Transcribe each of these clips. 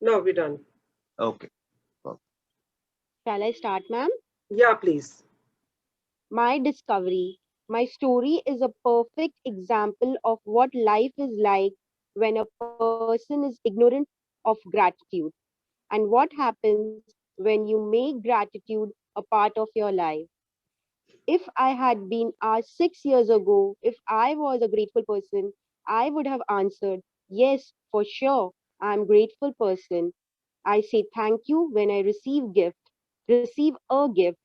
No, we're done. Okay. Well, Shall I start, ma'am? Yeah, please. My discovery. My story is a perfect example of what life is like when a person is ignorant of gratitude and what happens when you make gratitude a part of your life. If I had been asked 6 years ago if I was a grateful person, I would have answered, yes, for sure, I'm a grateful person. I say thank you when I receive a gift,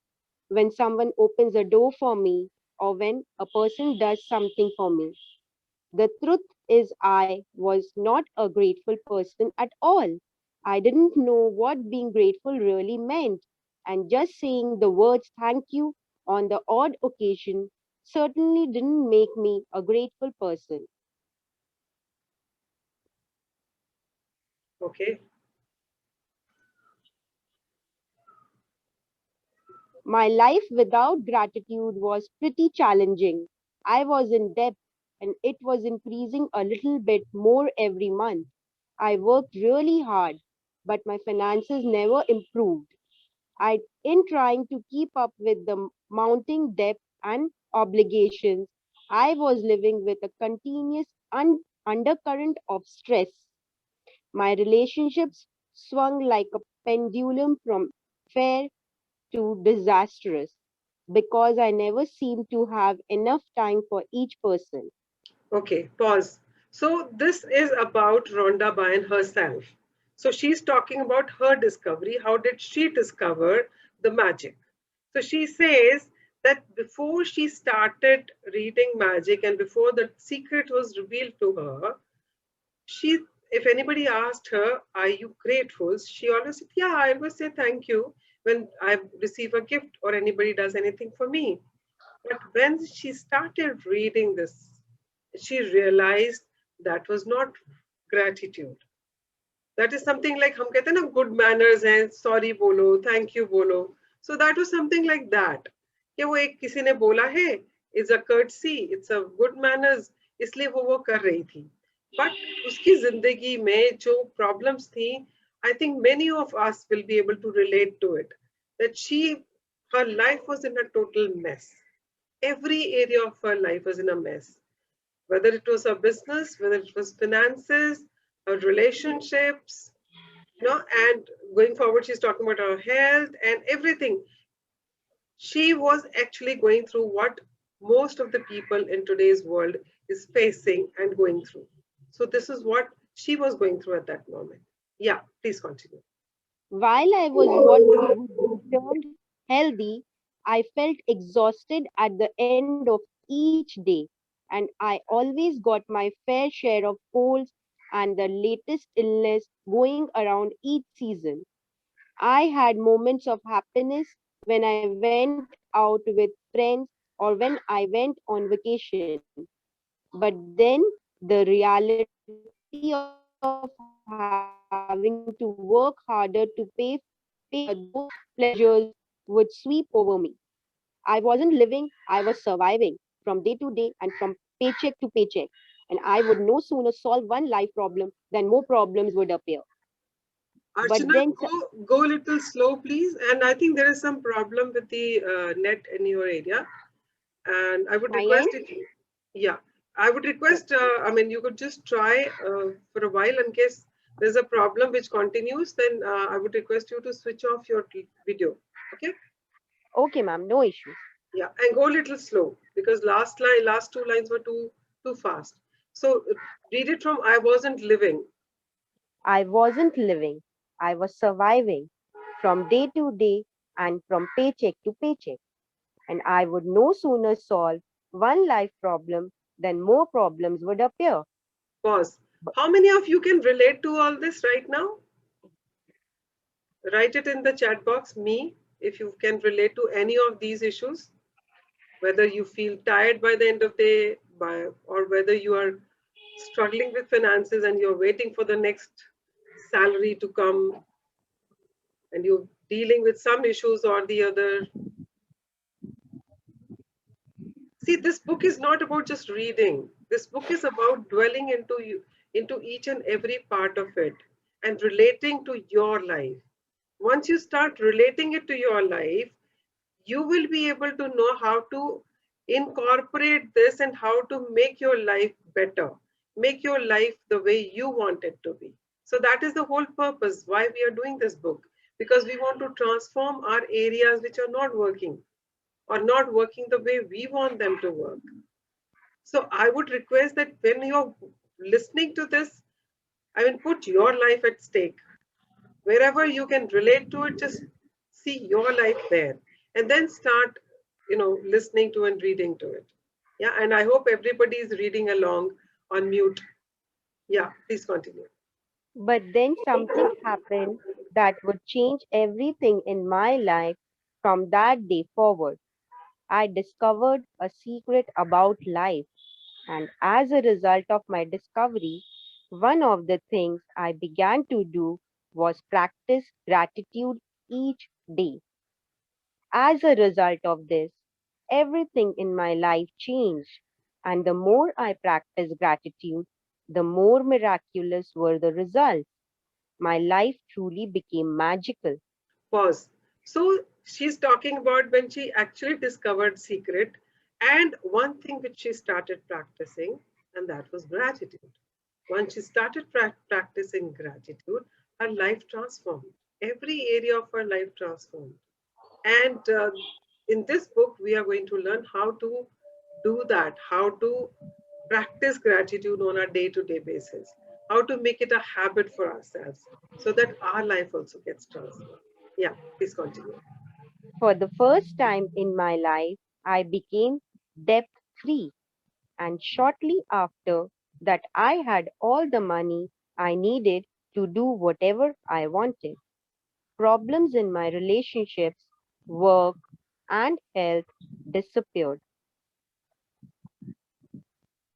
when someone opens a door for me, or when a person does something for me. The truth is, I was not a grateful person at all. I didn't know what being grateful really meant, and just saying the words thank you on the odd occasion certainly didn't make me a grateful person. Okay. My life without gratitude was pretty challenging. I was in debt and it was increasing a little bit more every month. I worked really hard, but my finances never improved. In trying to keep up with the mounting debt and obligations, I was living with a continuous undercurrent of stress. My relationships swung like a pendulum from fair to disastrous because I never seemed to have enough time for each person. Okay, pause. So this is about Rhonda Byrne herself. So she's talking about her discovery. How did she discover the magic? So she says that before she started reading magic and before the secret was revealed to her, she, if anybody asked her, "Are you grateful?" she always said, "Yeah, I always say thank you when I receive a gift or anybody does anything for me." But when she started reading this, she realized that was not gratitude. That is something like हम कहते हैं ना good manners हैं, sorry बोलो, thank you बोलो. So that was something like that. कि वो एक किसी ने बोला है, it's a courtesy, it's a good manners, इसलिए वो कर रही थी. But उसकी जिंदगी में जो problems थी, I think many of us will be able to relate to it. That her life was in a total mess. Every area of her life was in a mess, whether it was her business, whether it was finances, her relationships, and going forward, she's talking about her health and everything. She was actually going through what most of the people in today's world is facing and going through. So this is what she was going through at that moment. Yeah, please continue. While I was what would be termed healthy, I felt exhausted at the end of each day, and I always got my fair share of colds and the latest illness going around each season. I had moments of happiness when I went out with friends or when I went on vacation. But then the reality of having to work harder to pay for those pleasures would sweep over me. I wasn't living, I was surviving from day to day and from paycheck to paycheck. And I would no sooner solve one life problem than more problems would appear. But then, Archana, go a little slow, please. And I think there is some problem with the net in your area. And I would my end, request it. Yeah, I would request. I mean, you could just try for a while in case there's a problem which continues. Then I would request you to switch off your video. Okay. okay, ma'am, no issues. Yeah, and go a little slow because last two lines were too fast. So read it from "I wasn't living." I wasn't living, I was surviving from day to day and from paycheck to paycheck. And I would no sooner solve one life problem than more problems would appear. Pause. How many of you can relate to all this right now? Write it in the chat box. Me, if you can relate to any of these issues, whether you feel tired by the end of the day, or whether you are struggling with finances and you're waiting for the next salary to come and you're dealing with some issues or the other. See, this book is not about just reading. This book is about dwelling into each and every part of it. and relating to your life. Once you start relating it to your life, you will be able to know how to incorporate this and how to make your life better, make your life the way you want it to be. So that is the whole purpose why we are doing this book, because we want to transform our areas which are not working or not working the way we want them to work. So I would request that when you're listening to this, I mean, put your life at stake. Wherever you can relate to it, just see your life there and then start, listening to and reading to it. Yeah, and I hope everybody is reading along on mute. Yeah, please continue. But then something happened that would change everything in my life from that day forward. I discovered a secret about life, and as a result of my discovery, one of the things I began to do was practice gratitude each day. As a result of this, everything in my life changed, and the more I practiced gratitude, the more miraculous were the results. My life truly became magical. Pause. So she's talking about when she actually discovered secret, and one thing which she started practicing, and that was gratitude. Once she started practicing gratitude, her life transformed. Every area of her life transformed. And in this book, we are going to learn how to do that, how to practice gratitude on a day-to-day basis, how to make it a habit for ourselves so that our life also gets transformed. Yeah, please continue. For the first time in my life, I became debt free, and shortly after that, I had all the money I needed to do whatever I wanted. Problems in my relationships, work, and health disappeared.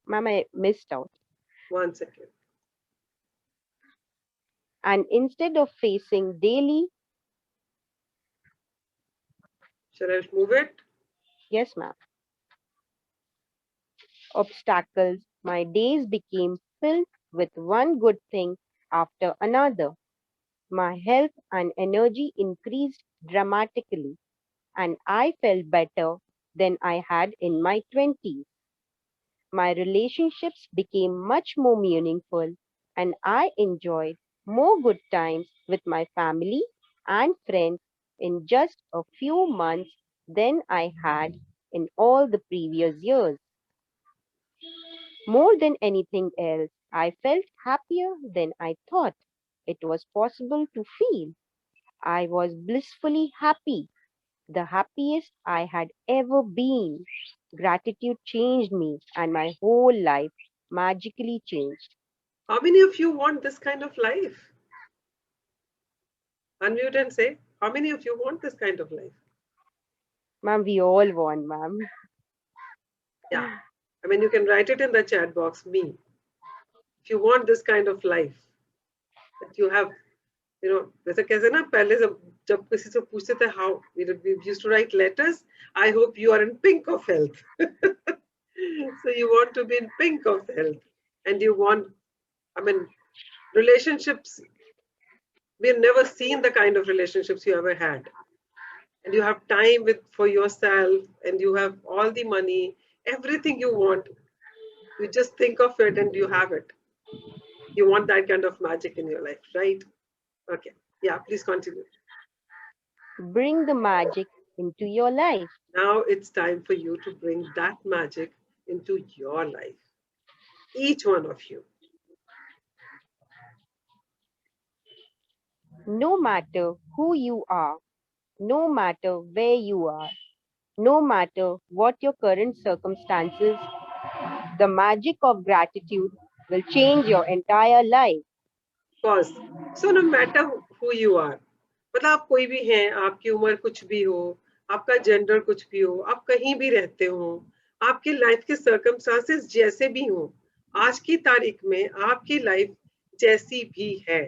Ma'am, I missed out. One second. And instead of facing daily, Shall I move it? yes, ma'am, obstacles, my days became filled with one good thing after another. My health and energy increased dramatically, and I felt better than I had in my 20s. My relationships became much more meaningful, and I enjoyed more good times with my family and friends in just a few months than I had in all the previous years. More than anything else, I felt happier than I thought it was possible to feel. I was blissfully happy, the happiest I had ever been. Gratitude changed me, and my whole life magically changed. How many of you want this kind of life? Unmute and say, how many of you want this kind of life? Ma'am, we all want, ma'am. Yeah. I mean, you can write it in the chat box, me. If you want this kind of life, that you have, जैसे कैसे ना पहले जब किसी से पूछते थे how we used to write letters. I hope you are in pink of health. So you want to be in pink of health, and you want, I mean, relationships. We've never seen the kind of relationships you ever had, and you have time with for yourself, and you have all the money, everything you want. You just think of it, and you have it. You want that kind of magic in your life, right? Okay. Yeah, please continue. Bring the magic into your life. Now it's time for you to bring that magic into your life, each one of you. No matter who you are, no matter where you are, no matter what your current circumstances, the magic of gratitude will change your entire life. Pause. So no matter who you are, मतलब आप कोई भी हैं, आपकी उम्र कुछ भी हो, आपका जेंडर कुछ भी हो, आप कहीं भी रहते हो, आपकी लाइफ के सर्कमस्टांसेस जैसे भी हो, आज की तारीख में आपकी लाइफ जैसी भी है,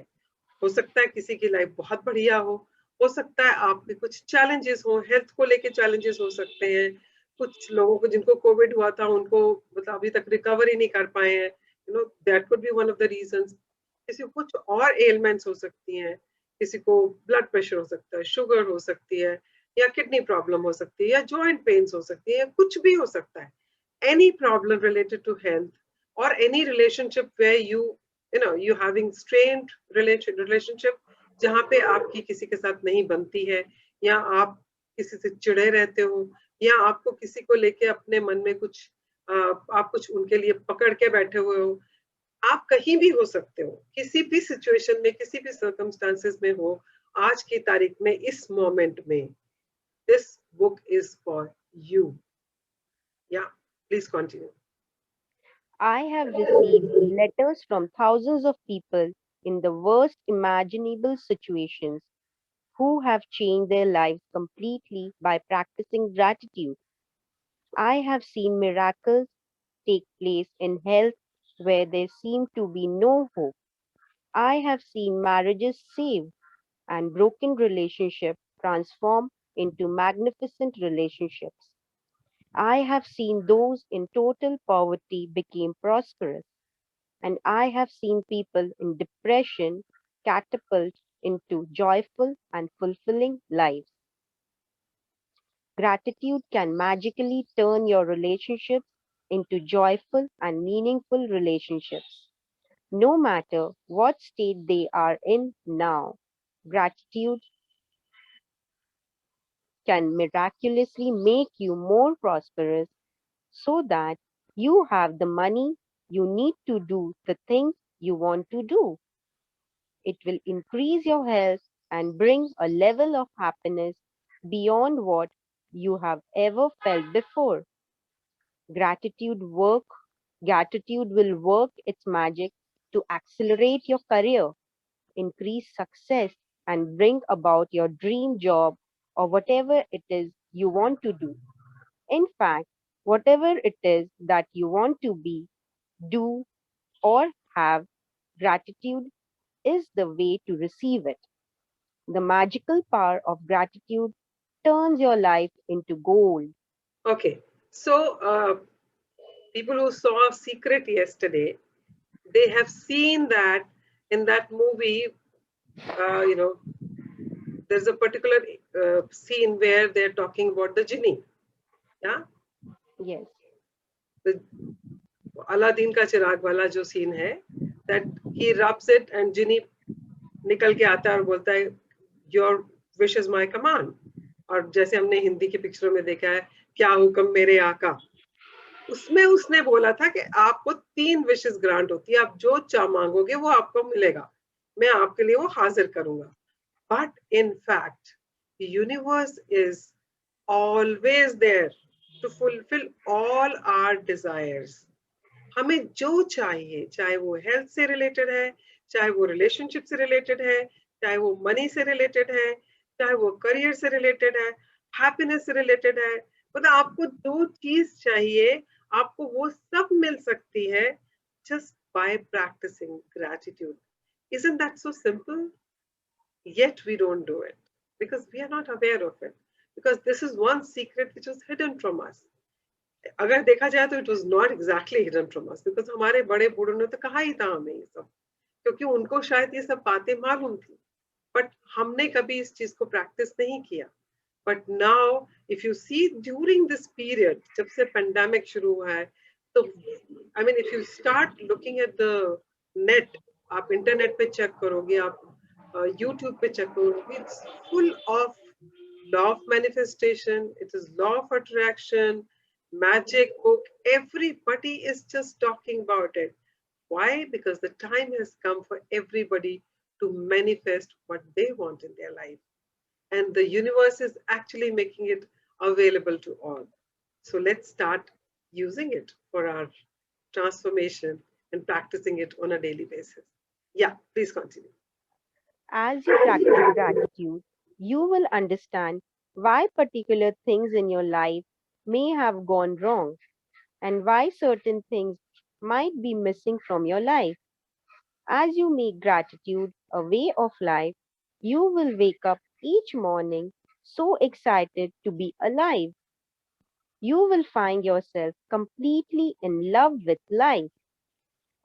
हो सकता है किसी की लाइफ बहुत बढ़िया हो सकता है आपके कुछ चैलेंजेस हो, हेल्थ को लेके चैलेंजेस हो सकते हैं, कुछ लोगों को जिनको कोविड हुआ था उनको मतलब अभी तक रिकवर ही नहीं कर पाए हैं, that could be one of the reasons. किसी को कुछ और एलिमेंट्स हो सकती हैं, किसी को ब्लड प्रेशर हो सकता है, शुगर हो सकती है, या किडनी प्रॉब्लम हो सकती है, या जॉइंट पेन्स हो सकती है, या कुछ भी हो सकता है. Any problem related to health or any relationship where you having strained relationship, जहाँ पे आपकी किसी के साथ नहीं बनती है, या आप किसी से चिढ़े रहते हो, या आपको किसी को लेके अपने मन में कुछ आप कुछ उनके लिए पकड़ के बैठे हुए हो. आप कहीं भी हो सकते हो, किसी भी सिचुएशन में, किसी भी सर्कमस्टांसेस में हो. आज की तारीख में, इस मोमेंट में, this book is for you. Yeah, please continue. I have received letters from thousands of people in the worst imaginable situations who have changed their lives completely by practicing gratitude. I have seen miracles take place in health where there seemed to be no hope. I have seen marriages saved and broken relationships transformed into magnificent relationships. I have seen those in total poverty become prosperous, and I have seen people in depression catapult into joyful and fulfilling lives. Gratitude can magically turn your relationships into joyful and meaningful relationships. No matter what state they are in now, gratitude can miraculously make you more prosperous so that you have the money you need to do the things you want to do. It will increase your health and bring a level of happiness beyond what you have ever felt before. Gratitude work Gratitude will work its magic to accelerate your career, increase success, and bring about your dream job or whatever it is you want to do. In fact, whatever it is that you want to be, do, or have, gratitude is the way to receive it. The magical power of gratitude turns your life into gold. Okay, so people who saw Secret yesterday, they have seen that in that movie, you know, there's a particular scene where they're talking about the genie. Yeah, Yes, the Aladdin का चिराग वाला जो scene है, that he rubs it and genie निकल के आता है और बोलता है, your wish is my command. और जैसे हमने हिंदी की पिक्चरों में देखा है, क्या हुक्म मेरे आका. उसमें उसने बोला था कि आपको 3 विशेस ग्रांट होती है, आप जो चाह मांगोगे वो आपको मिलेगा, मैं आपके लिए वो हाजिर करूंगा. But in fact universe is always there to fulfil all our desires. हमें जो चाहिए, चाहे वो हेल्थ से रिलेटेड है, चाहे वो रिलेशनशिप से रिलेटेड है, चाहे वो मनी से रिलेटेड है, चाहे वो करियर से रिलेटेड है, हैप्पीनेस से रिलेटेड है, मतलब आपको जो चीज चाहिए, आपको वो सब मिल सकती है just by practicing gratitude. Isn't that so simple? Yet we don't do it because we are not aware of it. Because this is one secret which was hidden from us. अगर देखा जाए तो it was not exactly hidden from us, because हमारे बड़े बूढ़ों ने तो कहा ही था हमें ये सब, क्योंकि उनको शायद ये सब बातें मालूम थी, बट हमने कभी इस चीज को प्रैक्टिस नहीं किया. But now if you see during this period, जब से पेंडेमिक शुरू हुआ है, तो I mean if you start looking at the net, आप इंटरनेट पे चेक करोगे, आप यूट्यूब पे चेक करोगे, it's full of law of manifestation, it is law of attraction, magic book, everybody is just talking about it. Why? Because the time has come for everybody to manifest what they want in their life, and the universe is actually making it available to all. So let's start using it for our transformation and practicing it on a daily basis. Yeah, please continue. as you practice gratitude, you will understand why particular things in your life may have gone wrong and why certain things might be missing from your life. As you make gratitude a way of life, you will wake up each morning so excited to be alive. You will find yourself completely in love with life.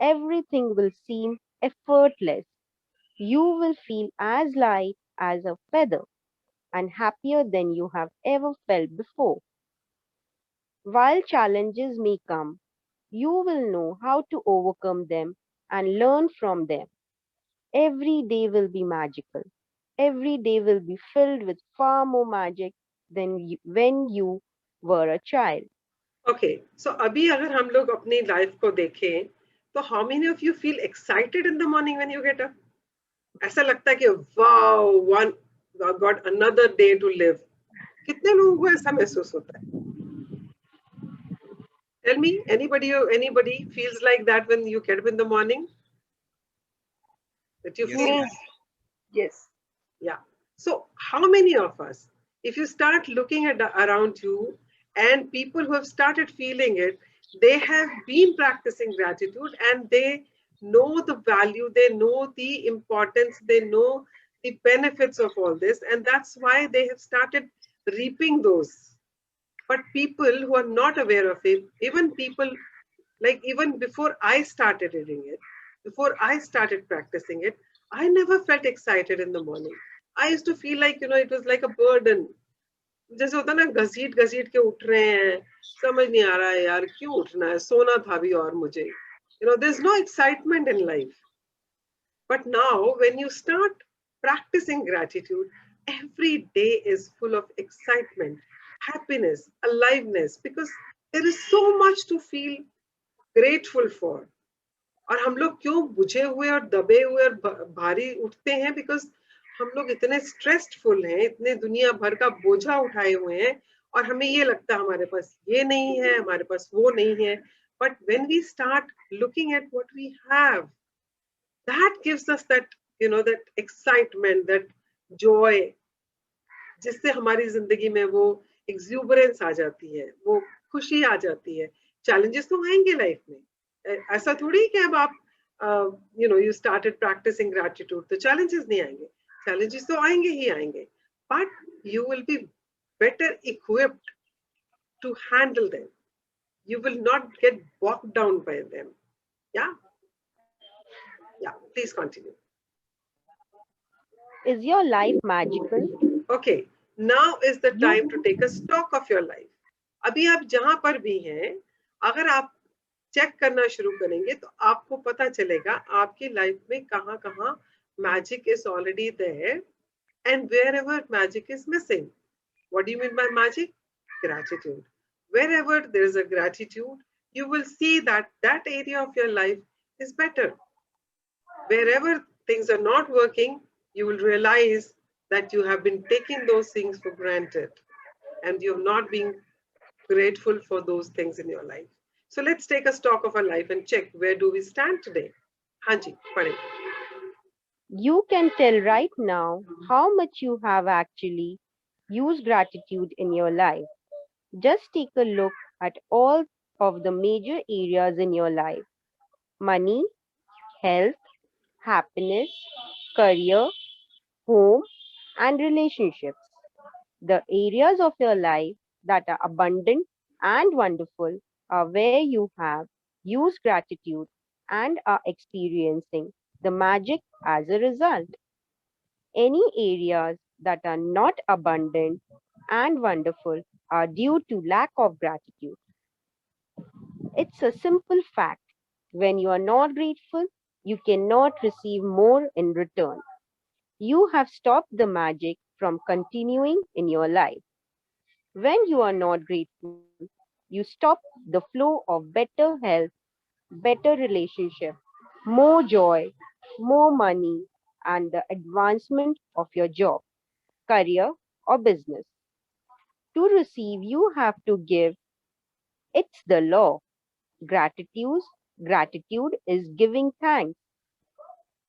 Everything will seem effortless. You will feel as light as a feather and happier than you have ever felt before. While challenges may come, you will know how to overcome them and learn from them. Every day will be magical. Every day will be filled with far more magic than when you were a child. Okay so अभी अगर हम लोग अपनी life को देखें तो how many of you feel excited in the morning when you get up ऐसा लगता है कि wow one got another day to live कितने लोगों को ऐसा महसूस होता है tell me anybody feels like that when you get up in the morning that you Yes, feel yes. Yes, yes. yeah so how many of us if you start looking at around you and people who have started feeling it they have been practicing gratitude and they know the value they know the importance they know the benefits of all this and that's why they have started reaping those but people who are not aware of it even people like even before I started reading it, before I started practicing it, I never felt excited in the morning. I used to feel like, it was like a burden. जैसे होता ना घसीट घसीट के उठ रहे हैं समझ नहीं आ रहा है यार क्यों उठना है सोना था भी और मुझे there's no excitement in life but now when you start practicing gratitude every day is full of excitement happiness aliveness because there is so much to feel grateful for और हम लोग क्यों बुझे हुए और दबे हुए और भारी उठते हैं बिकॉज हम लोग इतने स्ट्रेसफुल हैं इतने दुनिया भर का बोझा उठाए हुए हैं और हमें ये लगता है हमारे पास ये नहीं है हमारे पास वो नहीं है but when we start looking at what we have that gives us that that excitement that joy जिससे हमारी जिंदगी में वो एग्जूबरेंस आ जाती है वो खुशी आ जाती है चैलेंजेस तो आएंगे लाइफ में ऐसा थोड़ी कि अब आप यू स्टार्टेड प्रैक्टिसिंग ग्रैटिट्यूड तो चैलेंजेस नहीं आएंगे चैलेंजेस तो आएंगे ही आएंगे but you will B better equipped to handle them you will not get bogged down by them yeah yeah please continue Is your life magical? okay now is the time to You take a stock of your life अभी आप जहां पर भी हैं अगर आप check करना शुरू करेंगे तो आपको पता चलेगा आपकी लाइफ में कहाँ कहाँ magic is already there and wherever magic is missing what do you mean by magic gratitude wherever there is a gratitude you will see that that area of your life is better wherever things are not working you will realize that you have been taking those things for granted and you have not been grateful for those things in your life. So let's take a stock of our life and check where do we stand today. Hanji, pade. you can tell right now how much you have actually used gratitude in your life. Just take a look at all of the major areas in your life: money, health, happiness, career, home, and relationships. The areas of your life that are abundant and wonderful are where you have used gratitude and are experiencing the magic as a result. Any areas that are not abundant and wonderful are due to lack of gratitude. It's a simple fact. When you are not grateful, you cannot receive more in return. You have stopped the magic from continuing in your life. When you are not grateful, you stop the flow of better health, better relationship, more joy, more money, and the advancement of your job, career, or business. To receive, you have to give. It's the law. Gratitude, gratitude is giving thanks,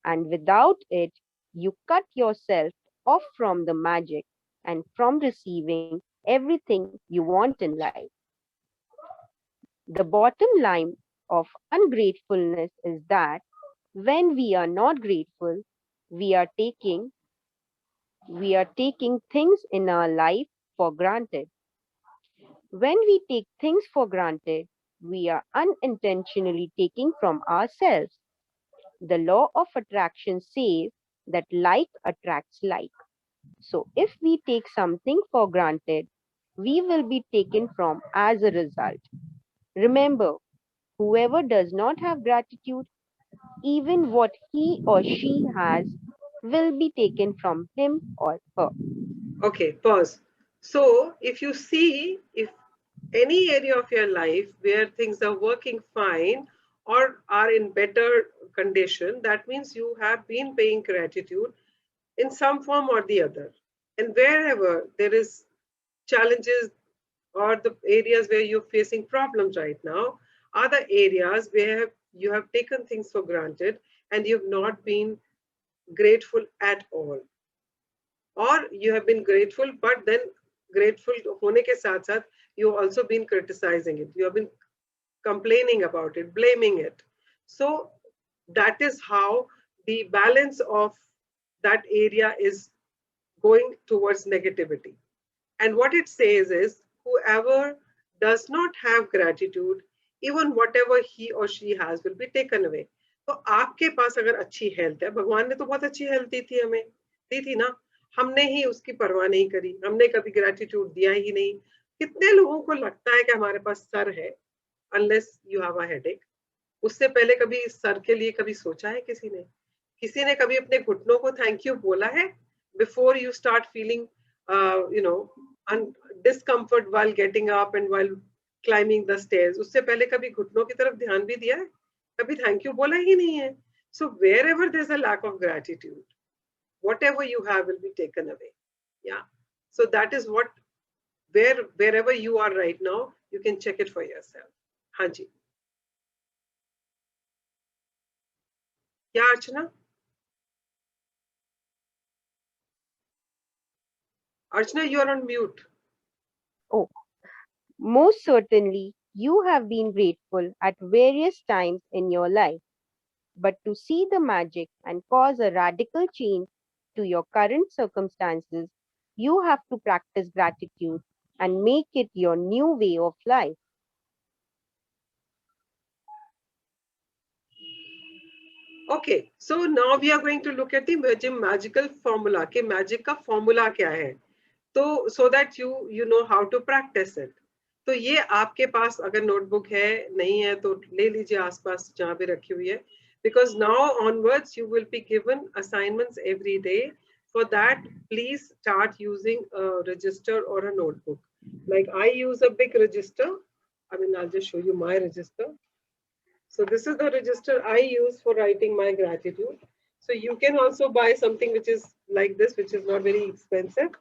and without it, you cut yourself off from the magic and from receiving everything you want in life. The bottom line of ungratefulness is that when we are not grateful, we are taking we are taking things in our life for granted. When we take things for granted, we are unintentionally taking from ourselves. The law of attraction says that like attracts like. So if we take something for granted, we will be taken from as a result. Remember, whoever does not have gratitude, even what he or she has, will be taken from him or her. Okay, pause. So if you see, if any area of your life where things are working fine or are in better condition, that means you have been paying gratitude in some form or the other. And wherever there is challenges or the areas where you're facing problems right now are the areas where you have taken things for granted and you've not been grateful at all, or you have been grateful but then grateful hone ke sath sath you also been criticizing it, you have been complaining about it, blaming it. So that is how the balance of that area is going towards negativity. And what it says is, whoever does not have gratitude, even whatever he or she has will be taken away. तो आपके पास अगर अच्छी health है, भगवान ने तो बहुत अच्छी हेल्थ दी थी हमें, दी थी ना, हमने ही उसकी परवाह नहीं करी, हमने कभी ग्रेटिट्यूड दिया ही नहीं. कितने लोगों को लगता है कि हमारे पास सर है, unless you have a headache. उससे पहले कभी सर के लिए कभी सोचा है किसी ने कभी अपने घुटनों को थैंक यू बोला है before you start feeling you know discomfort while getting up and while climbing the stairs? उससे पहले कभी घुटनों की तरफ ध्यान भी दिया है? कभी थैंक यू बोला ही नहीं है. So wherever there's a lack of gratitude, whatever you have will be taken away. Yeah. So that is what, wherever you are right now, you can check it for yourself. हाँ जी. क्या अर्चना? Archana, you are on mute. Oh, most certainly, you have been grateful at various times in your life. But to see the magic and cause a radical change to your current circumstances, you have to practice gratitude and make it your new way of life. Okay, so now we are going to look at the magical formula. कि magic का formula क्या है? तो so that you know how to practice it. तो ये आपके पास अगर notebook है, नहीं है तो ले लीजिए आसपास जहाँ पे रखी हुई है. Because now onwards you will be given assignments every day. For that, please start using a register or a notebook. Like I use a big register. I mean, I'll just show you my register. So this is the register I use for writing my gratitude. So you can also buy something which is like this, which is not very expensive,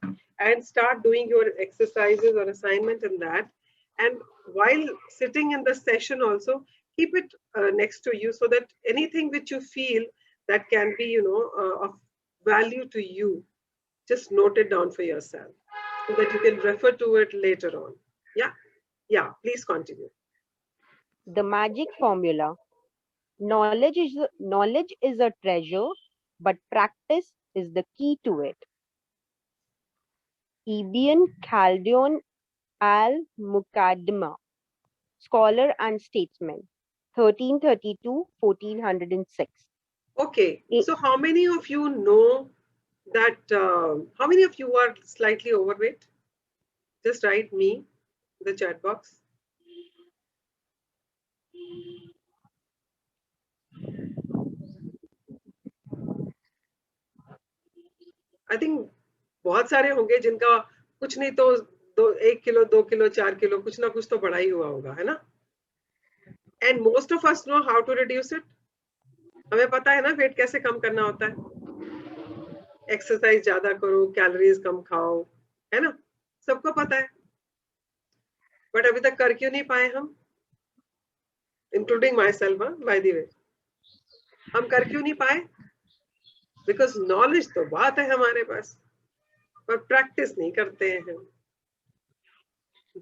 and start doing your exercises or assignment in that. And while sitting in the session also, keep it next to you so that anything which you feel that can be, of value to you, just note it down for yourself so that you can refer to it later on. Yeah. Yeah. Please continue. The magic formula. Knowledge is a treasure, but practice is the key to it. Ibn Khaldun al-Muqaddimah, scholar and statesman, 1332-1406. Okay, so how many of you know that, how many of you are slightly overweight? Just write me in the chat box. I think बहुत सारे होंगे जिनका कुछ नहीं तो 1 kilo 2 kilo 4 kilo कुछ ना कुछ तो बढ़ा ही हुआ होगा, है ना? And most of us know how to reduce it. हमें पता है ना वेट कैसे कम करना होता है. एक्सरसाइज ज्यादा करो, कैलोरीज कम खाओ, है ना? सबको पता है. बट अभी तक कर क्यों नहीं पाए हम? Including my self, by the way. हम कर क्यों नहीं पाए? बिकॉज नॉलेज तो बात है हमारे पास, पर प्रैक्टिस नहीं करते हैं हम.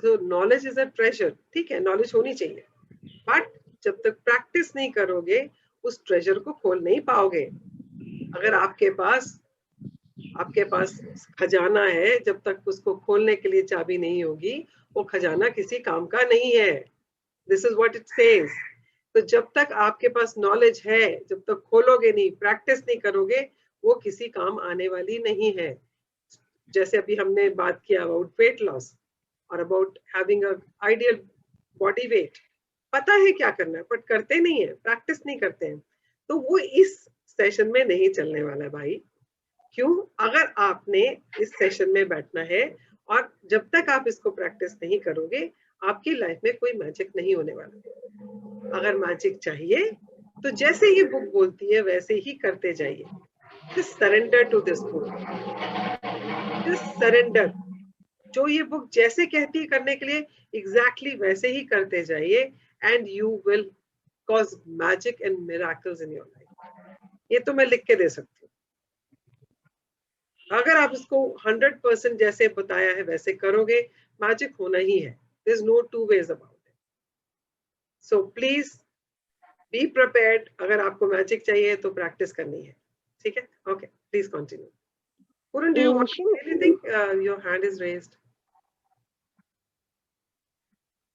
तो नॉलेज इज अ ट्रेजर. ठीक है, नॉलेज होनी चाहिए, बट जब तक प्रैक्टिस नहीं करोगे उस ट्रेजर को खोल नहीं पाओगे. अगर आपके पास खजाना है, जब तक उसको खोलने के लिए चाबी नहीं होगी, वो खजाना किसी काम का नहीं है. This is what it says. तो जब तक आपके पास नॉलेज है, जब तक खोलोगे नहीं, प्रैक्टिस नहीं करोगे, वो किसी काम आने वाली नहीं है। जैसे अभी हमने बात किया अबाउट वेट लॉस और about having a ideal body weight, पता है क्या करना है बट करते नहीं है, प्रैक्टिस नहीं करते हैं, तो वो इस सेशन में नहीं चलने वाला है भाई। क्यों? अगर आपने इस सेशन में बैठना है और जब तक आप इसको प्रैक्टिस नहीं करोगे, आपकी लाइफ में कोई मैजिक नहीं होने वाला। अगर मैजिक चाहिए तो जैसे ये बुक बोलती है वैसे ही करते जाइए। Just surrender to this book, just surrender. जो ये बुक जैसे कहती है करने के लिए, एग्जैक्टली वैसे ही करते जाइए, and you will cause magic and miracles in your life. ये तो मैं लिख के दे सकती हूँ। अगर आप इसको 100% जैसे बताया है वैसे करोगे, मैजिक होना ही है। There is no two ways about it. So please be prepared. अगर आपको मैजिक चाहिए तो प्रैक्टिस करनी है, ठीक है? Okay, please continue. Pooran, do you want to Ancient say anything? Your hand is raised.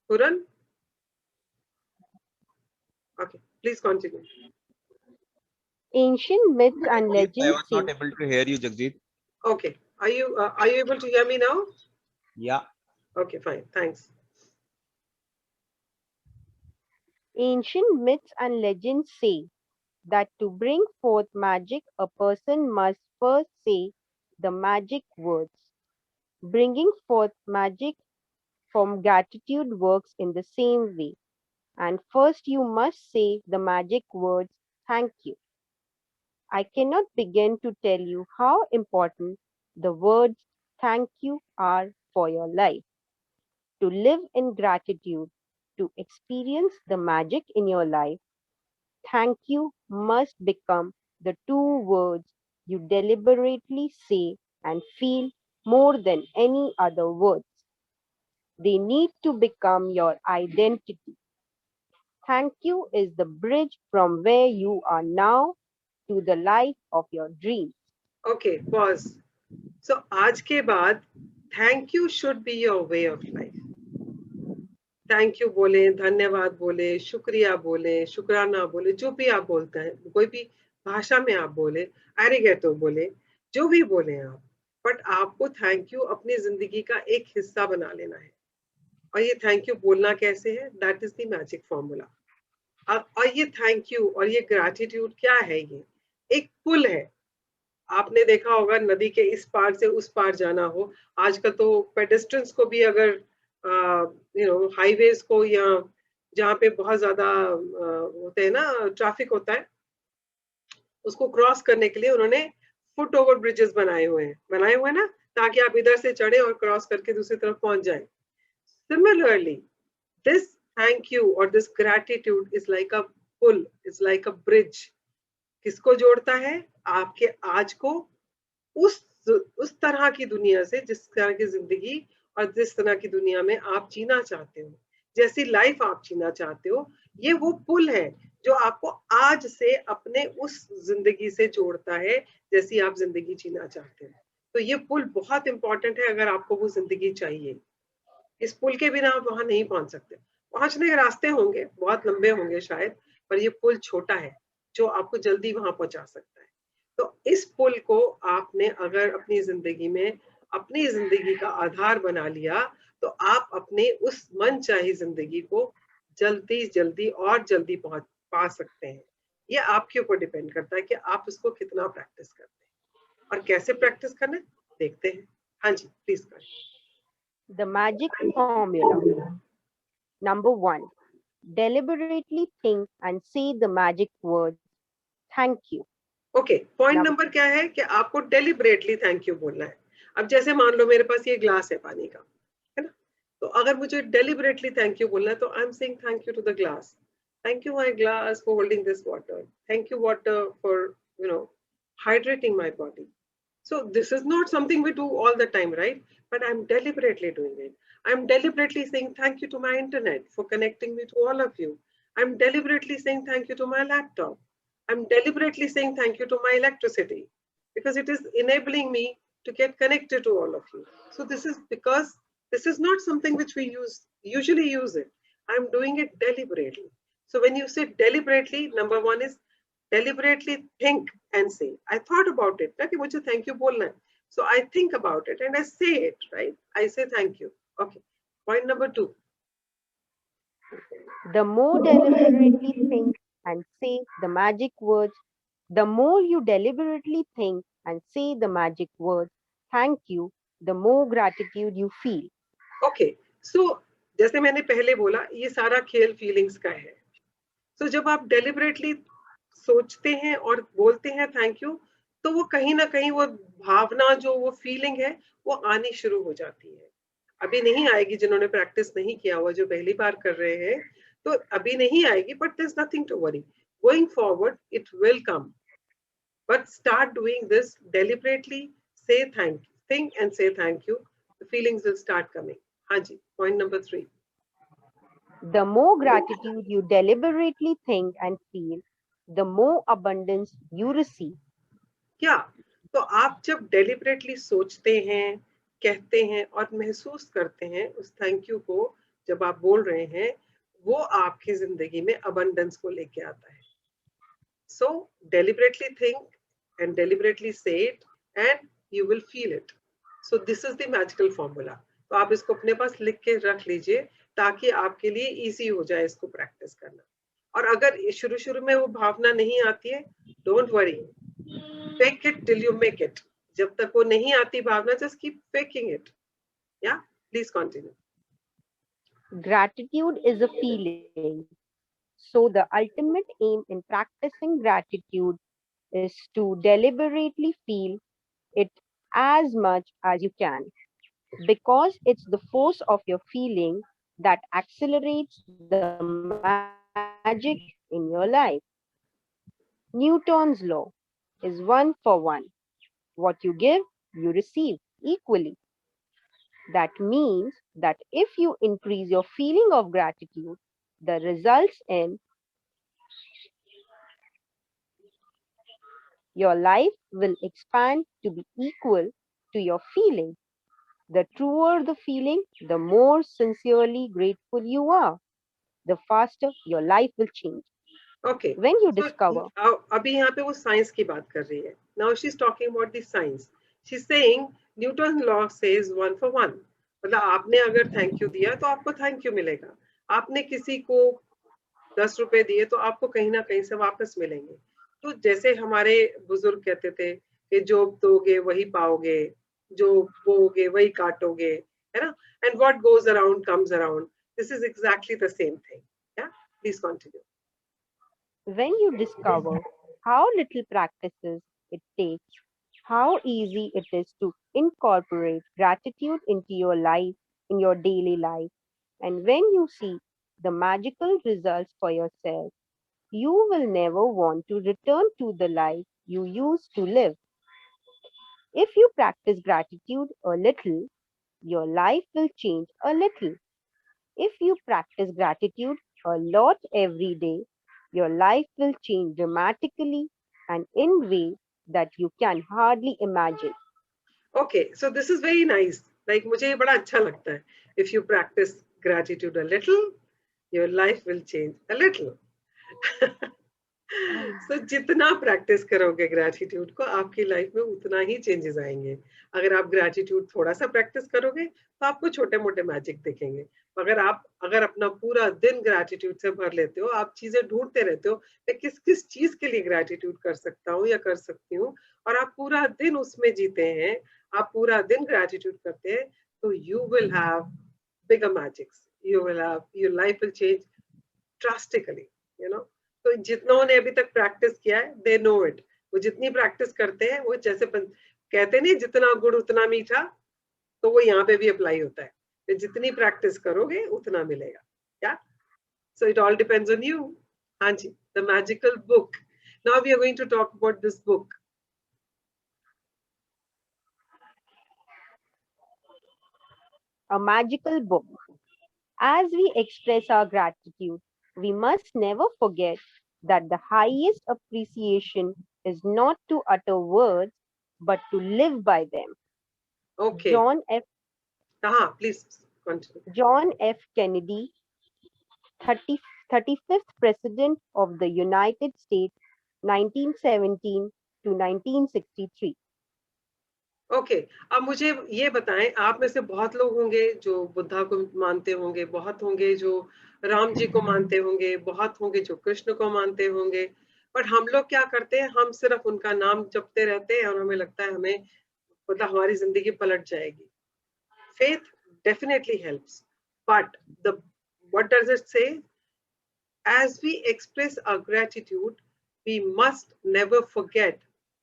Pooran? Okay, please continue. ancient myths and Yes, I legends was not say able to hear you, Jagjit. Okay, are you able to hear me now? Yeah. Okay, fine, thanks. ancient myths and legends say that to bring forth magic, a person must first say the magic words. Bringing forth magic from gratitude works in the same way. And first, you must say the magic words, thank you. I cannot begin to tell you how important the words thank you are for your life. To live in gratitude, to experience the magic in your life, thank you must become the two words you deliberately say and feel more than any other words. They need to become your identity. Thank you is the bridge from where you are now to the life of your dreams. Okay, pause. So आज के बाद thank you should be your way of life. Thank you बोले, धन्यवाद बोले, शुक्रिया बोले, शुक्राना बोले, जो भी आप बोलते हैं, कोई भी भाषा में आप बोले, एरिगेटो बोले, जो भी बोले आप, बट आपको थैंक यू अपनी जिंदगी का एक हिस्सा बना लेना है। और ये थैंक यू बोलना कैसे है? That is the magic formula. और ये थैंक यू और ये ग्रैटिट्यूड क्या है? ये एक पुल है। आपने देखा होगा नदी के इस पार से उस पार जाना हो, आजकल तो पेडेस्ट्रियंस को भी अगर हाईवेज को या जहाँ पे बहुत ज्यादा होते हैं ना, ट्रैफिक होता है, उसको क्रॉस करने के लिए उन्होंने फुट ओवर ब्रिजेस बनाए हुए हैं ना, ताकि आप इधर से चढ़े और क्रॉस करके दूसरी तरफ पहुंच जाए। Similarly this thank you or this gratitude is like a pull, is like a bridge। किसको जोड़ता है? आपके आज को उस उस तरह की दुनिया से, जिस तरह की जिंदगी और जिस तरह की दुनिया में आप जीना चाहते हो, जैसी लाइफ आप जीना चाहते हो, ये वो पुल है जो आपको आज से अपने उस जिंदगी से जोड़ता है जैसी आप जिंदगी जीना चाहते हो। तो ये पुल बहुत इंपॉर्टेंट है अगर आपको वो जिंदगी चाहिए। इस पुल के बिना आप वहां नहीं पहुंच सकते। पहुंचने के रास्ते होंगे, बहुत लंबे होंगे शायद, पर ये पुल छोटा है जो आपको जल्दी वहां पहुंचा सकता है। तो इस पुल को आपने अगर अपनी जिंदगी में अपनी जिंदगी का आधार बना लिया, तो आप अपने उस मनचाही जिंदगी को जल्दी जल्दी और जल्दी पहुंच पा सकते हैं। ये आपके ऊपर डिपेंड करता है कि आप इसको कितना प्रैक्टिस करते हैं और कैसे प्रैक्टिस करना है, देखते हैं। हाँ जी, प्लीज करें। The magic formula. Number one, deliberately think and say the magic words, thank you. Okay, point Number number क्या है कि आपको डेलिबरेटली थैंक यू बोलना है। अब जैसे मान लो मेरे पास ये ग्लास है पानी का, है ना, तो अगर मुझे डेलिबरेटली थैंक यू बोलना है तो I am saying thank you to the glass. Thank you my glass for holding this water. Thank you water for hydrating my body. So this is not something we do all the time, right? But I'm deliberately doing it. I'm deliberately saying thank you to my internet for connecting me to all of you. I'm deliberately saying thank you to my laptop. I'm deliberately saying thank you to my electricity because it is enabling me to get connected to all of you. So this is because this is not something which we usually use it. I'm doing it deliberately. So when you say deliberately, number one is deliberately think and say. I thought about it. Okay, मुझे thank you बोलना है. So I think about it and I say it, right? I say thank you. Okay. Point number two. The more deliberately think and say the magic words, the more you deliberately think and say the magic words, thank you, the more gratitude you feel. Okay. So जैसे मैंने पहले बोला ये सारा खेल feelings का है. So जब आप deliberately सोचते हैं और बोलते हैं थैंक यू तो वो कहीं ना कहीं वो भावना जो वो फीलिंग है वो आनी शुरू हो जाती है. अभी नहीं आएगी जिन्होंने प्रैक्टिस नहीं किया हुआ जो पहली बार कर रहे हैं तो अभी नहीं आएगी but there is nothing to worry going forward it will come but start doing this deliberately say thank you think and say thank you the feelings will start coming. हाँ जी point number 3. The more gratitude you deliberately think and feel, the more abundance you receive. क्या तो आप जब deliberately सोचते हैं कहते हैं और महसूस करते हैं उस थैंक यू को जब आप बोल रहे हैं वो आपकी जिंदगी में अबंडेंस को लेके आता है. So deliberately think and deliberately say it and you will feel it. So this is the magical formula. तो आप इसको अपने पास लिख के रख लीजिए ताकि आपके लिए इजी हो जाए इसको प्रैक्टिस करना. और अगर शुरू शुरू में वो भावना नहीं आती है don't worry fake it till you make it. जब तक वो नहीं आती भावना just keep faking it. Yeah, please continue. Gratitude is a feeling. So, the ultimate aim in practicing gratitude is to deliberately feel it as much as you can, because it's the force of your feeling that accelerates the magic in your life. Newton's law is one for one. What you give, you receive equally. That means that if you increase your feeling of gratitude, the results in your life will expand to be equal to your feeling. The truer the feeling, the more sincerely grateful you are, the faster your life will change. Okay. When you So discover, अभी यहाँ पे वो science की बात कर रही है. Now she's talking about the science. She's saying Newton's law says one for one. मतलब आपने अगर थैंक यू दिया तो आपको थैंक यू मिलेगा. आपने किसी को 10 रुपए दिए तो आपको कहीं ना कहीं से वापस मिलेंगे. तो जैसे हमारे बुजुर्ग कहते थे कि जो दोगे वही पाओगे, जो बोओगे वही काटोगे, है ना? And what goes around comes around. This is exactly the same thing. Yeah please continue. when you discover how little practices it takes, how easy it is to incorporate gratitude into your life, in your daily life, and when you see the magical results for yourself, you will never want to return to the life you used to live. If you practice gratitude a little, your life will change a little. If you practice gratitude a lot every day, your life will change dramatically and in ways that you can hardly imagine. Okay, so this is very nice. Like मुझे ये बड़ा अच्छा लगता है. If you practice gratitude a little, your life will change a little. So जितना practice करोगे gratitude को आपकी लाइफ में उतना ही चेंजेस आएंगे. अगर आप ग्रैटिट्यूड थोड़ा सा प्रैक्टिस करोगे तो आपको छोटे मोटे मैजिक दिखेंगे. अगर अपना पूरा दिन ग्रैटिट्यूड से भर लेते हो आप चीजें ढूंढते रहते हो मैं किस किस चीज के लिए ग्रैटिट्यूड कर सकता हूँ या कर सकती हूँ और आप पूरा दिन उसमें जीते हैं आप पूरा दिन ग्रैटिट्यूड करते हैं तो you will have bigger magics. You will have your life will change drastically. You know. तो जितनों ने अभी तक प्रैक्टिस किया है दे नो इट. वो जितनी प्रैक्टिस करते हैं वो जैसे कहते नहीं जितना गुड़ उतना मीठा तो वो यहाँ पे भी अप्लाई होता है. तो जितनी प्रैक्टिस करोगे उतना मिलेगा. Yeah so it all depends on you. हाँ जी the magical book. Now we are going to talk about this book. A magical book. As we express our gratitude, we must never forget that the highest appreciation is not to utter words, but to live by them. Okay. John F. हाँ please continue. John F. Kennedy, 30 35th President of the United States, 1917 to 1963. Okay, अब मुझे ये बताएं, आप में से बहुत लोग होंगे जो बुद्धा को मानते होंगे, बहुत होंगे जो राम जी को मानते होंगे, बहुत होंगे जो कृष्ण को मानते होंगे, पर हम लोग क्या करते हैं, हम सिर्फ उनका नाम जपते रहते हैं और हमें लगता है हमें मतलब हमारी जिंदगी पलट जाएगी. Faith definitely helps, but the what does it say? As we express our gratitude, we must never forget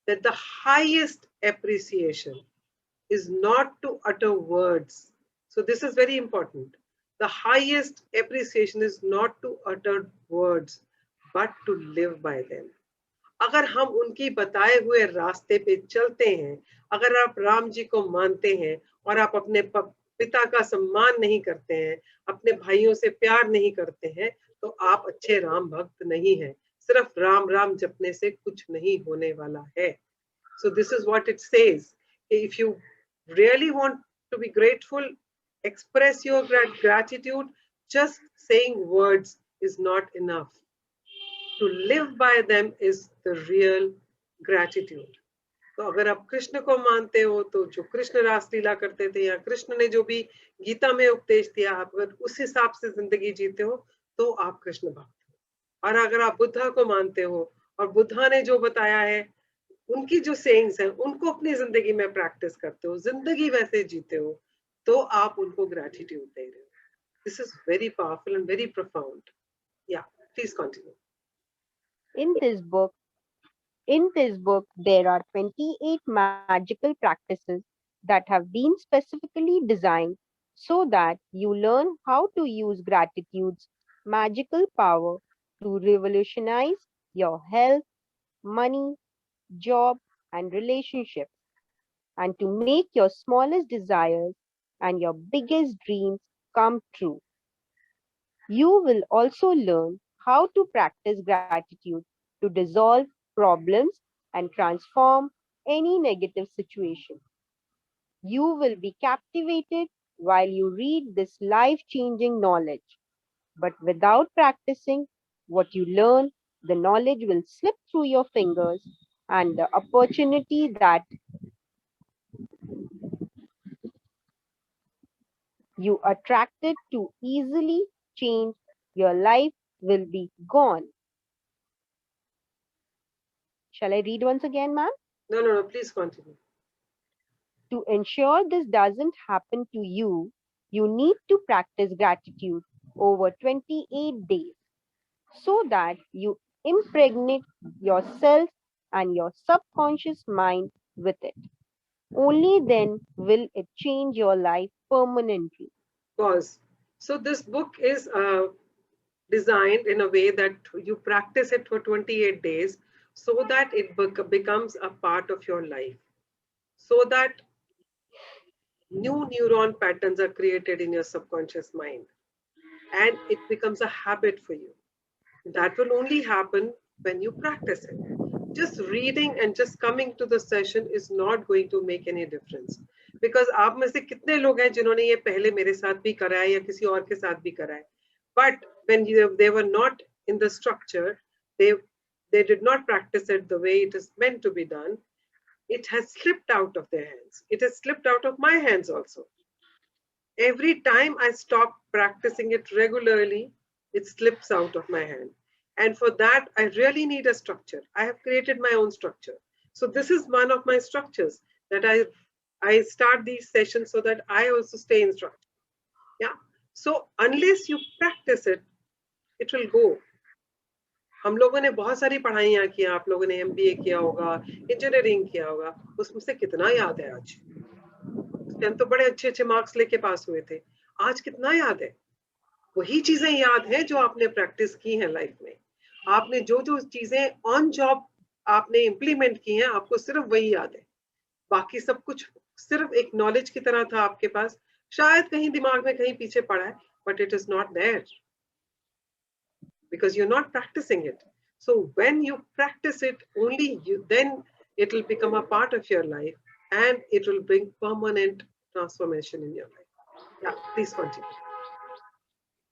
that the highest appreciation is not to utter words. So, this is very important. The highest appreciation is not to utter words, but to live by them. अगर हम उनकी बताए हुए रास्ते पे चलते हैं, अगर आप राम जी को मानते हैं और आप अपने पिता का सम्मान नहीं करते हैं, अपने भाइयों से प्यार नहीं करते हैं, तो आप अच्छे राम भक्त नहीं हैं. सिर्फ राम राम जपने से कुछ नहीं होने वाला है. So this is what it says. If you really want to be grateful, express your gratitude. Just saying words is not enough. To live by them is the real gratitude. तो अगर आप कृष्ण को मानते हो तो जो कृष्ण रासलीला करते थे या कृष्ण ने जो भी गीता में उपदेश दिया, आप अगर उस हिसाब से जिंदगी जीते हो तो आप कृष्ण भक्त हो. और अगर आप बुद्धा को मानते हो और बुद्धा ने जो बताया है, उनकी जो सेइंग्स हैं उनको अपनी जिंदगी में प्रैक्टिस करते हो, जिंदगी वैसे जीते हो, तो आप उनको ग्रेटिट्यूड दे रहे हो. This is very powerful and very profound. Yeah please continue. In this book, there are 28 magical practices that have been specifically designed so that you learn how to use gratitude's magical power to revolutionize your health, money, job, and relationships, and to make your smallest desires and your biggest dreams come true. You will also learn how to practice gratitude to dissolve problems and transform any negative situation. You will be captivated while you read this life changing knowledge. But without practicing what you learn, the knowledge will slip through your fingers, and the opportunity that you attracted to easily change your life will be gone. Shall I read once again, ma'am? No, no, no, please continue. To ensure this doesn't happen to you, you need to practice gratitude over 28 days so that you impregnate yourself and your subconscious mind with it. Only then will it change your life permanently. Pause. So this book is designed in a way that you practice it for 28 days so that it becomes a part of your life, so that new neuron patterns are created in your subconscious mind and it becomes a habit for you. That will only happen when you practice it. Just reading and just coming to the session is not going to make any difference. Because आप में से कितने लोग हैं जिन्होंने ये पहले मेरे साथ भी करा है या किसी और के साथ भी करा है. But when they were not in the structure, they did not practice it the way it is meant to be done. It has slipped out of their hands. It has slipped out of my hands also. Every time I stop practicing it regularly, it slips out of my hand. And for that, I really need a structure. I have created my own structure. So this is one of my structures that I start these sessions so that I also stay in structure. Yeah. So unless you practice it, it will go. हम लोगों ने बहुत सारी पढ़ाइयाँ की, आप लोगों ने MBA किया होगा, इंजीनियरिंग किया होगा, उसमें से कितना याद है आज? हम तो बड़े अच्छे अच्छे मार्क्स लेके पास हुए थे. आज कितना याद है? वही चीजें याद हैं जो आपने प्रैक्टिस की हैं लाइफ में. आपने जो जो चीजें ऑन जॉब आपने इम्प्लीमेंट की हैं, आपको सिर्फ वही याद है. बाकी सब कुछ सिर्फ एक नॉलेज की तरह था आपके पास, शायद कहीं दिमाग में कहीं पीछे पड़ा है, but it is not there because you're not practicing it. So when you practice it, only you then it will become a part of your life and it will bring permanent transformation in your life. Yeah, please continue.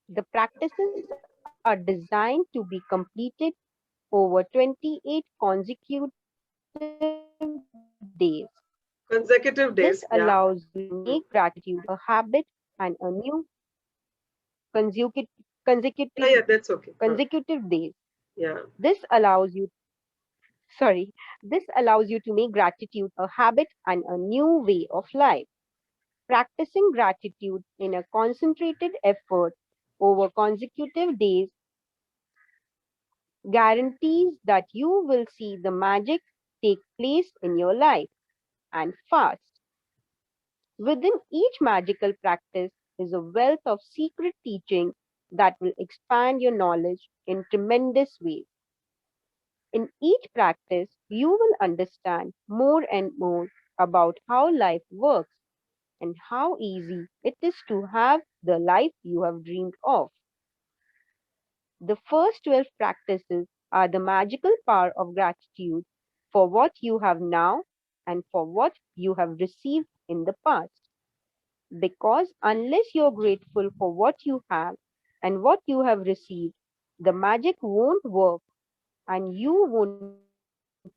The practices are simple are designed to be completed over 28 consecutive days. This allows Consecutive you to days. make Yeah. gratitude a Hmm. habit and a new consecutive Yeah, yeah, that's okay. consecutive days. Yeah. This allows you sorry, this allows you to make gratitude a habit and a new way of life. Practicing gratitude in a concentrated effort over consecutive days guarantees that you will see the magic take place in your life and fast. Within each magical practice is a wealth of secret teaching that will expand your knowledge in tremendous ways. In each practice, you will understand more and more about how life works and how easy it is to have the life you have dreamed of. The first 12 practices are the magical power of gratitude for what you have now and for what you have received in the past. Because unless you're grateful for what you have and what you have received, the magic won't work and you won't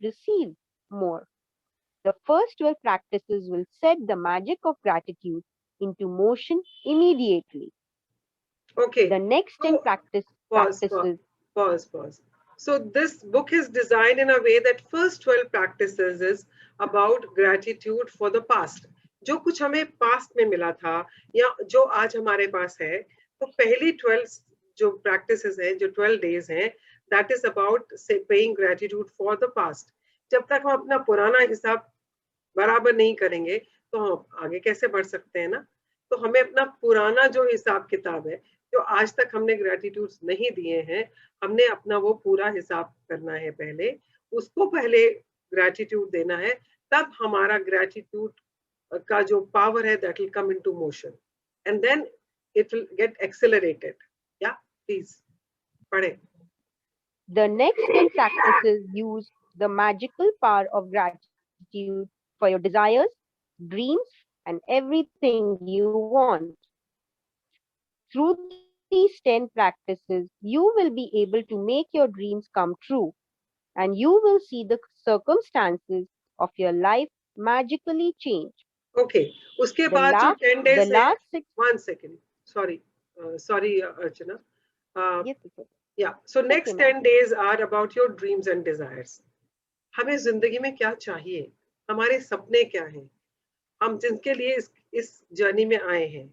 receive more. The first 12 practices will set the magic of gratitude into motion immediately. The Okay. next 10 So pause, practices. pause. So this book is designed in a way that first 12 practices is about gratitude for the past. जो कुछ हमें past में मिला था या जो आज हमारे पास है, तो पहली 12 जो practices हैं, जो 12 days हैं, that is about say paying gratitude for the past. जब तक हम अपना पुराना हिसाब बराबर नहीं करेंगे तो हम आगे कैसे बढ़ सकते हैं ना। तो हमें अपना पुराना जो हिसाब किताब है, जो आज तक हमने ग्रेटिट्यूड नहीं दिए हैं, हमने अपना वो पूरा हिसाब करना है पहले, उसको पहले ग्रेटिट्यूड देना है, तब हमारा ग्रेटिट्यूड का जो पावर है that will come into motion and then it will get accelerated. या प्लीज पढ़े। The next 10 practices use the magical power of gratitude for your desires, dreams, and everything you want. Through these 10 practices, you will be able to make your dreams come true and you will see the circumstances of your life magically change. Okay, उसके बाद जो The 10 last days है, six, one second, sorry sorry Archana, yes, yeah, so it's okay, next ma'am. 10 days are about your dreams and desires. हमें जिंदगी में क्या चाहिए, हमारे सपने क्या हैं, हम जिनके लिए इस जर्नी में आए हैं,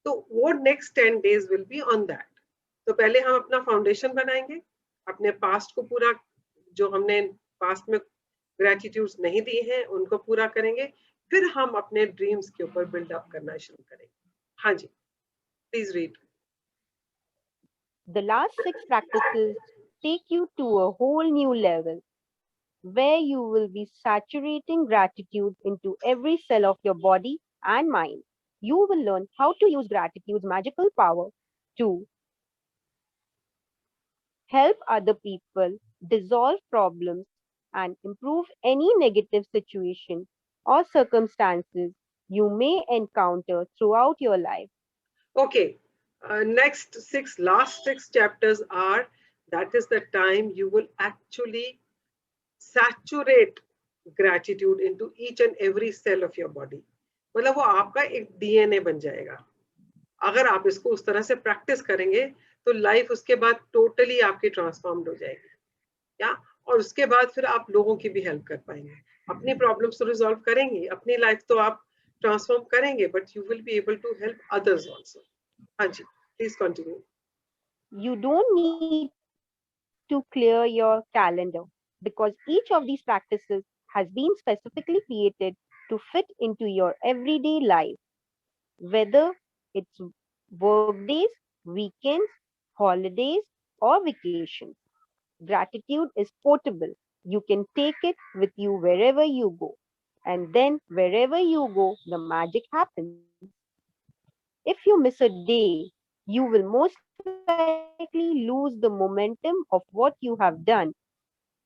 तो वो next 10 days will be on that. तो पहले हम अपना फाउंडेशन बनाएंगे, अपने पास्ट को पूरा, जो हमने पास्ट में ग्रेटिट्यूड्स नहीं दिए हैं उनको पूरा करेंगे, फिर हम अपने ड्रीम्स के ऊपर बिल्डअप करना शुरू करेंगे। हाँ जी, please read. The last six practices take you to a whole new level where you will be saturating gratitude into every cell of your body and mind. You will learn how to use gratitude's magical power to help other people dissolve problems and improve any negative situation or circumstances you may encounter throughout your life. Okay, next six, last six chapters are, that is the time you will actually saturate gratitude into each and every cell of your body। मतलब वो आपका एक DNA बन जाएगा। अगर आप इसको उस तरह से प्रैक्टिस करेंगे तो लाइफ उसके बाद टोटली आपकी ट्रांसफॉर्म्ड हो जाएगी। या और उसके बाद फिर आप लोगों की भी हेल्प कर पाएंगे, अपनी प्रॉब्लम्स तो रिजॉल्व करेंगे, अपनी लाइफ तो आप ट्रांसफॉर्म करेंगे, but you will be able to help others also. हाँ जी, please continue. You don't need to clear your calendar because each of these practices has been specifically created to fit into your everyday life, whether it's workdays, weekends, holidays, or vacations. Gratitude is portable. You can take it with you wherever you go. And then, wherever you go, the magic happens. If you miss a day, you will most likely lose the momentum of what you have done.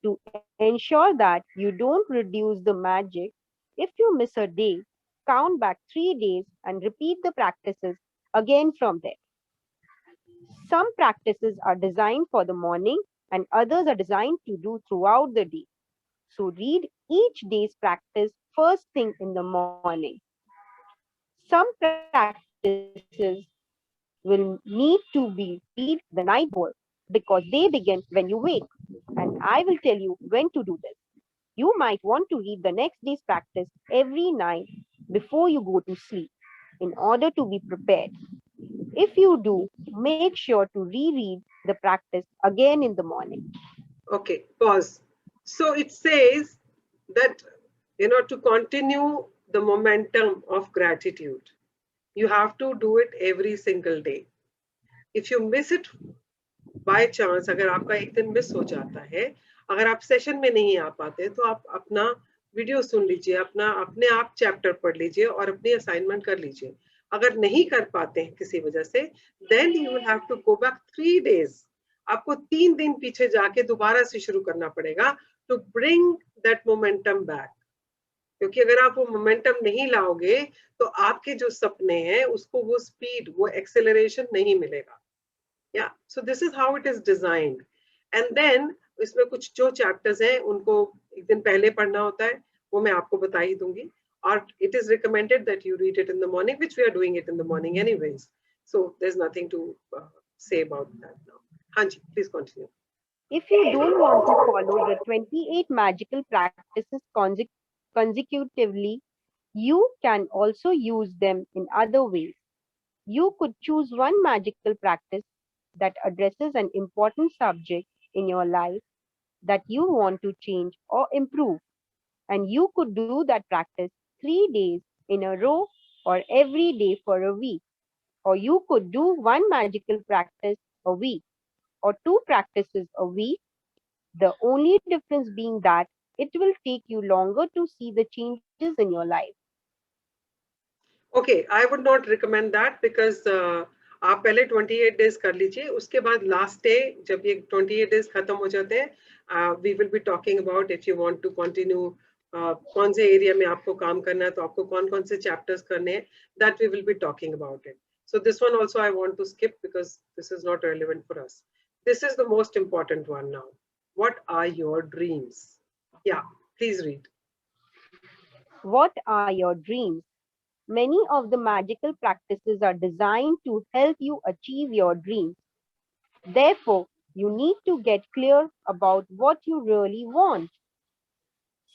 To ensure that you don't reduce the magic, if you miss a day, count back 3 days and repeat the practices again from there. Some practices are designed for the morning and others are designed to do throughout the day. So read each day's practice first thing in the morning. Some practices will need to be read the night before because they begin when you wake. And I will tell you when to do this. You might want to read the next day's practice every night before you go to sleep in order to be prepared. If you do, make sure to reread the practice again in the morning. Okay, pause. So it says that, to continue the momentum of gratitude, you have to do it every single day. If you miss it by chance, अगर आपका एक दिन miss हो जाता है, अगर आप session में नहीं आ पाते, तो आप अपना वीडियो सुन लीजिए, अपना अपने आप चैप्टर पढ़ लीजिए और अपनी असाइनमेंट कर लीजिए. अगर नहीं कर पाते हैं किसी वजह से, then you will have to go back 3 days. आपको 3 दिन पीछे जाके दोबारा से शुरू करना पड़ेगा to bring that momentum back. क्योंकि अगर आप वो मोमेंटम नहीं लाओगे, तो आपके जो सपने हैं उसको वो स्पीड, वो एक्सेलरेशन नहीं मिलेगा. Yeah, so this is how it is designed. And then इसमें कुछ जो chapters हैं उनको एक दिन पहले पढ़ना होता है, वो मैं आपको बता ही दूंगी. और it is recommended that you read it in the morning, which we are doing it in the morning anyways. So there's nothing to say about that now. Hanji, please continue. If you don't want to follow the 28 magical practices consecutively, you can also use them in other ways. You could choose one magical practice that addresses an important subject in your life that you want to change or improve. And you could do that practice 3 days in a row or every day for a week. Or you could do one magical practice a week or two practices a week. The only difference being that it will take you longer to see the changes in your life. Okay, I would not recommend that because आप पहले 28 days कर लीजिए, उसके बाद last day जब ये 28 days खत्म हो जाते हैं, we will be talking about if you want to continue कौन से एरिया में आपको काम करना है, तो आपको कौन कौन से चैप्टर्स करने हैं, that we will be talking about it. So this one also I want to skip because this is not relevant for us. This is the most important one now. What are your dreams? Yeah, please read. What are your dreams? Many of the magical practices are designed to help you achieve your dreams. Therefore, you need to get clear about what you really want.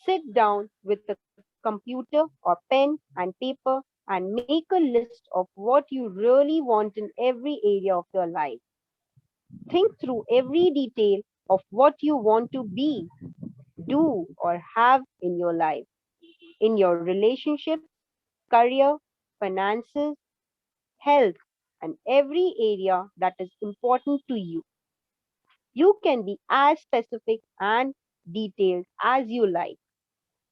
Sit down with a computer or pen and paper and make a list of what you really want in every area of your life. Think through every detail of what you want to be, do, or have in your life, in your relationships, career, finances, health, and every area that is important to you. You can be as specific and detailed as you like.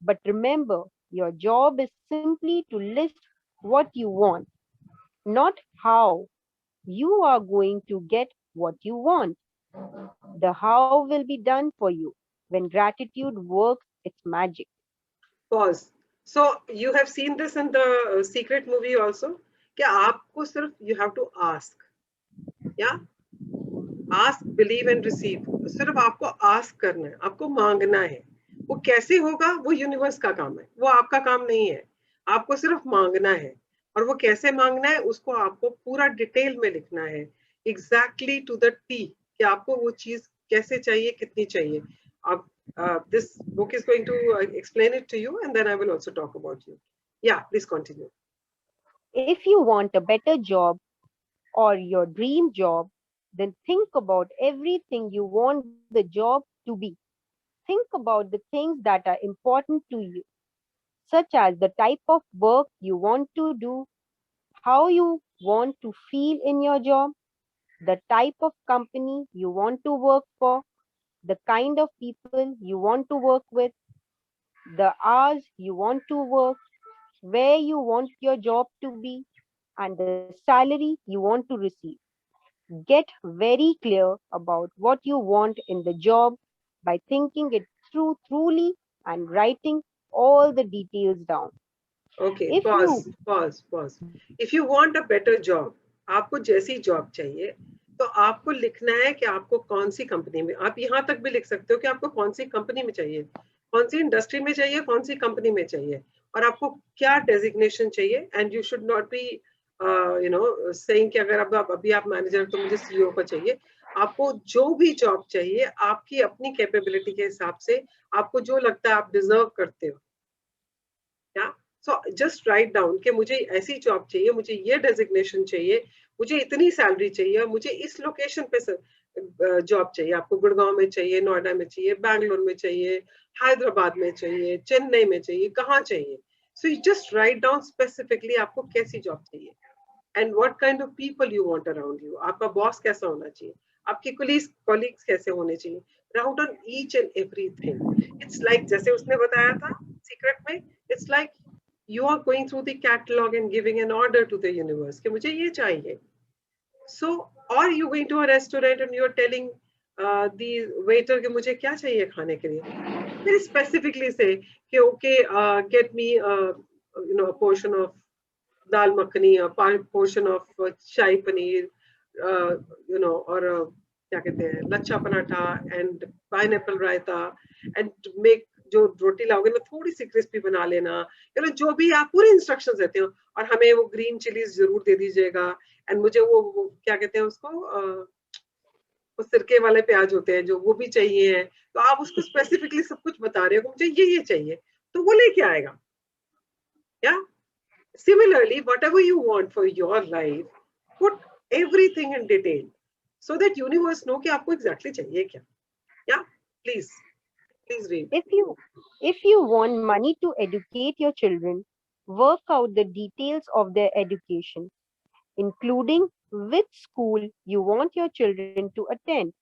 But remember, your job is simply to list what you want, not how you are going to get what you want. The how will be done for you when gratitude works its magic. Pause. So you have seen this in the secret movie also. क्या आपको सिर्फ you have to ask, yeah, ask, believe and receive. सिर्फ आपको ask करना है, आपको मांगना है. वो कैसे होगा, वो यूनिवर्स का काम है, वो आपका काम नहीं है. आपको सिर्फ मांगना है, और वो कैसे मांगना है उसको आपको पूरा डिटेल में लिखना है, एग्जैक्टली टू द टी, कि आपको वो चीज कैसे चाहिए, कितनी चाहिए. अब this book is going to explain it to you, and then I will also talk about you. Yeah, please continue. If you want a better job or your dream job, then think about everything you want the job to be. Think about the things that are important to you, such as the type of work you want to do, how you want to feel in your job, the type of company you want to work for, the kind of people you want to work with, the hours you want to work, where you want your job to be, and the salary you want to receive. Get very clear about what you want in the job by thinking it through truly and writing all the details down. Okay, If you pause. If you want a better job, आपको जैसी job चाहिए, तो आपको लिखना है कि आपको कौन सी कंपनी में, आप यहाँ तक भी लिख सकते हो कि आपको कौन सी कंपनी में चाहिए, कौन सी इंडस्ट्री में चाहिए, कौन सी कंपनी में चाहिए, और आपको क्या डेजिग्नेशन चाहिए। And you should not be saying कि अगर अब अभी आप मैनेजर तो मुझे सीईओ का चाहिए। आपको जो भी जॉब चाहिए आपकी अपनी कैपेबिलिटी के हिसाब से, आपको जो लगता है आप डिजर्व करते हो, क्या। सो जस्ट राइट डाउन कि मुझे ऐसी जॉब चाहिए, मुझे ये डेजिग्नेशन चाहिए, मुझे इतनी सैलरी चाहिए, मुझे इस लोकेशन पे जॉब चाहिए। आपको गुड़गांव में चाहिए, नोएडा में चाहिए, बैंगलोर में चाहिए, हैदराबाद में चाहिए, चेन्नई में चाहिए, कहाँ चाहिए। So you just write down specifically आपको कैसी जॉब चाहिए, and what kind of people you want around you. आपका बॉस कैसा होना चाहिए, आपके कॉलीग्स कैसे होने चाहिए, round on each and everything. It's like जैसे उसने बताया था सीक्रेट में, it's like you are going through the catalog and giving an order to the universe कि मुझे ये चाहिए। So, or you going to a restaurant and you're telling the waiter कि मुझे क्या चाहिए खाने के लिए। Very specifically say कि okay, get me a portion of dal makhani, a portion of shahi paneer, और क्या कहते हैं lachha paratha and pineapple raita, and make जो रोटी लाओगे ना थोड़ी सी क्रिस्पी बना लेना, जो भी आप पूरे इंस्ट्रक्शंस देते हो। और हमें वो ग्रीन चिलीज जरूर दे दीजिएगा, एंड मुझे वो क्या कहते हैं उसको, वो सिरके वाले प्याज होते हैं जो, वो भी चाहिए है। तो आप उसको स्पेसिफिकली सब कुछ बता रहे हो, मुझे ये चाहिए, तो वो लेके आएगा। या similarly, whatever you want for your life, put everything in detail so that universe know कि आपको exactly चाहिए क्या। Yeah, please, please read. If you want money to educate your children, work out the details of their education, including which school you want your children to attend,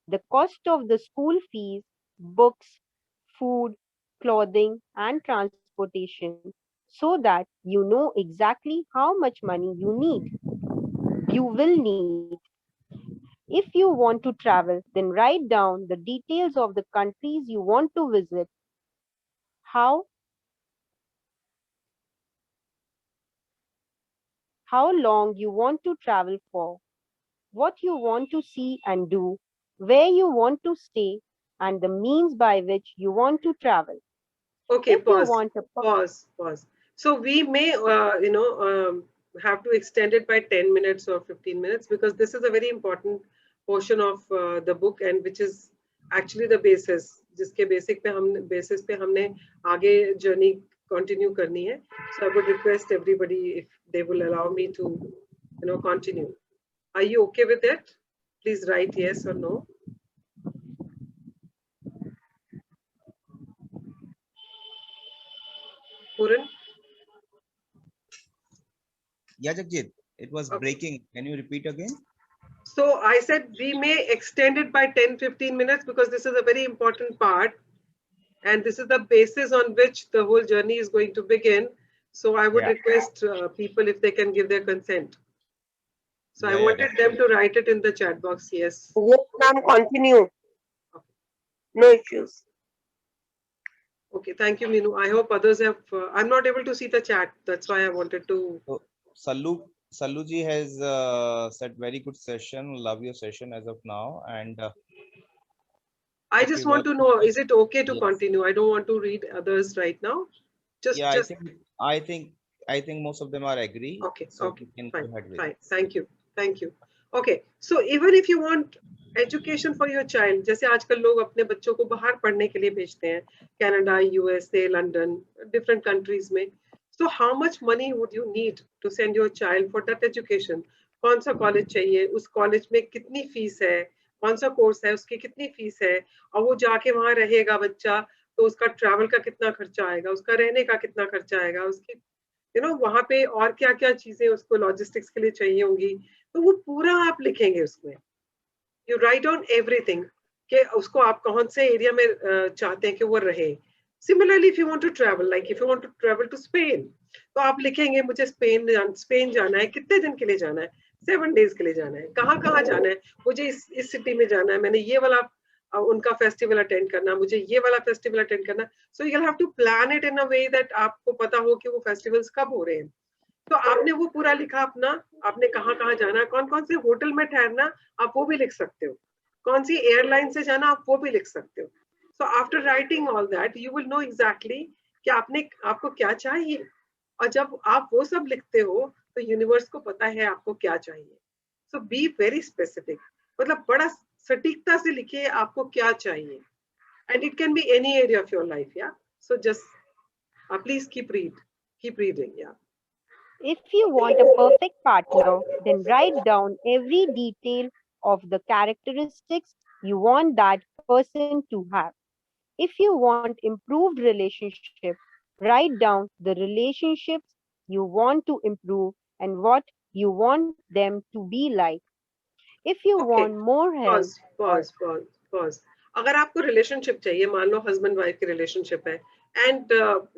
the cost of the school fees, books, food, clothing, and transportation, so that you know exactly how much money you will need. If you want to travel, then write down the details of the countries you want to visit, how long you want to travel for, what you want to see and do, where you want to stay, and the means by which you want to travel. Okay, If you pause, want a pause. So we may, have to extend it by 10 minutes or 15 minutes because this is a very important portion of the book, and which is actually the basis, जिसके basis पे हमने आगे journey continue करनी है. So I would request everybody if they will allow me to, continue. Are you okay with it? Please write yes or no. Puran? Yeah, Jagjit, it was Okay. breaking. Can you repeat again? So I said we may extend it by 10-15 minutes because this is a very important part, and this is the basis on which the whole journey is going to begin. So I would Yeah. request people if they can give their consent. So I Yeah, wanted them to write it in the chat box. Yes. Yes, ma'am, continue. No issues. Okay. Thank you, Minu. I hope others have. I'm not able to see the chat. That's why I wanted to. So Salluji has said very good session. Love your session as of now. And I if just you want want, to know, is it okay to yes. continue? I don't want to read others right now. Yeah, Just. I think most of them are agree. Okay, So okay, we can fine, go ahead with fine. it. Thank you, thank you. Okay, so even if you want education for your child, जैसे आजकल लोग अपने बच्चों को बाहर पढ़ने के लिए भेजते हैं, Canada, USA, London, different countries में. So how much money would you need to send your child for that education? कौन सा कॉलेज चाहिए, उस कॉलेज में कितनी फीस है, कौन सा कोर्स है, उसकी कितनी फीस है, और वो जाके वहां रहेगा बच्चा, तो उसका ट्रैवल का कितना खर्चा आएगा, उसका रहने का कितना खर्चा आएगा, उसकी वहां पे और क्या क्या चीजें उसको लॉजिस्टिक्स के लिए चाहिए होंगी, तो वो पूरा आप लिखेंगे उसमें। यू राइट ऑन एवरीथिंग कि उसको आप कौन से एरिया में चाहते हैं कि वो रहे। Similarly if you want to travel, like if you want to travel to Spain, तो आप लिखेंगे मुझे स्पेन जाना है, कितने दिन के लिए जाना है, 7 days के लिए जाना है, कहाँ कहाँ जाना है, मुझे इस सिटी में जाना है, मैंने ये वाला उनका फेस्टिवल अटेंड करना, मुझे ये वाला फेस्टिवल अटेंड करना। So you have to plan it in a way that आपको पता हो कि वो फेस्टिवल्स कब हो रहे हैं। तो आपने वो पूरा लिखा अपना, आपने कहाँ कहाँ जाना, कौन कौन से होटल में ठहरना, आप वो भी लिख सकते हो, कौन सी एयरलाइन से जाना आप वो भी लिख सकते हो. So after writing all that you will know exactly कि आपने आपको क्या चाहिए. और जब आप वो सब लिखते हो तो यूनिवर्स को पता है आपको क्या चाहिए. सो बी वेरी स्पेसिफिक, मतलब बड़ा सटीकता से लिखिए आपको क्या चाहिए. And it can be any area of your life. Yeah so just please keep reading. Yeah. If you want a perfect partner, then write down every detail of the characteristics you want that person to have. If you want improved relationship, write down the relationships you want to improve and what you want them to be like. If you okay, want more health pause or pause pause pause. अगर आपको relationship चाहिए, मान लो husband wife की relationship है, and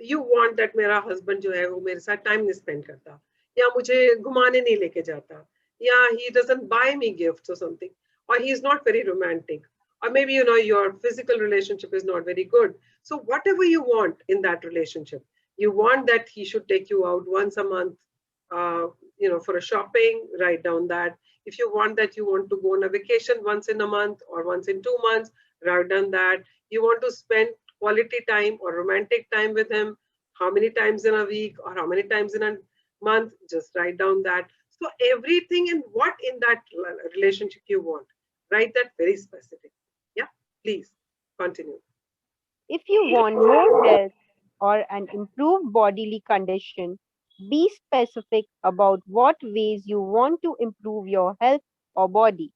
you want that मेरा husband जो है वो मेरे साथ टाइम नहीं स्पेंड करता, या मुझे घुमाने नहीं लेके जाता, या he doesn't buy me gifts और समथिंग, और he is not very romantic, or maybe you know your physical relationship is not very good. So whatever you want in that relationship, you want that he should take you out once a month, for a shopping, write down that. If you want that you want to go on a vacation once in a month or once in 2 months, write down that. You want to spend quality time or romantic time with him, how many times in a week or how many times in a month, just write down that. So everything and what in that relationship you want, write that very specific. Yeah, please continue. if you want more health or an improved bodily condition, be specific about what ways you want to improve your health or body.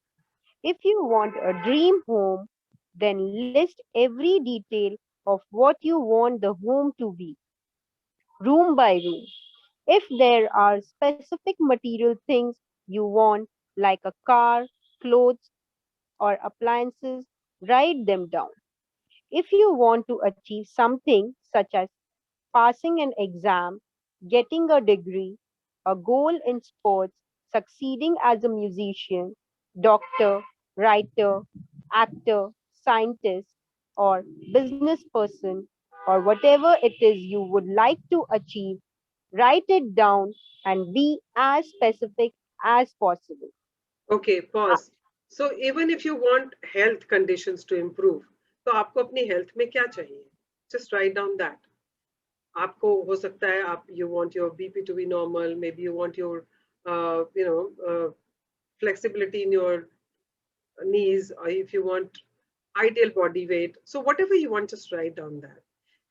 If you want a dream home, then list every detail of what you want the home to be, room by room. If there are specific material things you want, like a car, clothes, or appliances, write them down. If you want to achieve something such as passing an exam, getting a degree, a goal in sports, succeeding as a musician, doctor, writer, actor, scientist, or business person, or whatever it is you would like to achieve, write it down and be as specific as possible. Okay, pause. So even if you want health conditions to improve, तो आपको अपनी health में क्या चाहिए? Just write down that. आपको हो सकता है आप you want your BP to be normal, maybe you want your flexibility in your knees, or if you want ideal body weight. So whatever you want, just write down that.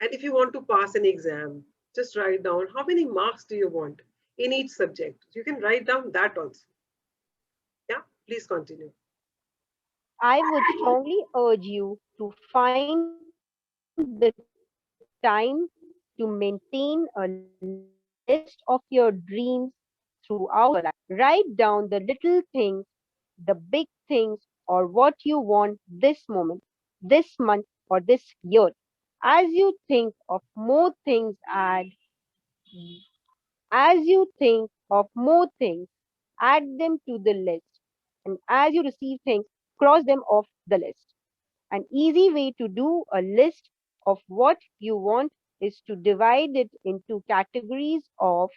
And if you want to pass an exam, just write down how many marks do you want in each subject. You can write down that also. Yeah, please continue. I would strongly urge you to find the time to maintain a list of your dreams throughout your life. Write down the little things, the big things, or what you want this moment, this month, or this year. As you think of more things, add them to the list. And as you receive things, cross them off the list. An easy way to do a list of what you want is to divide it into categories of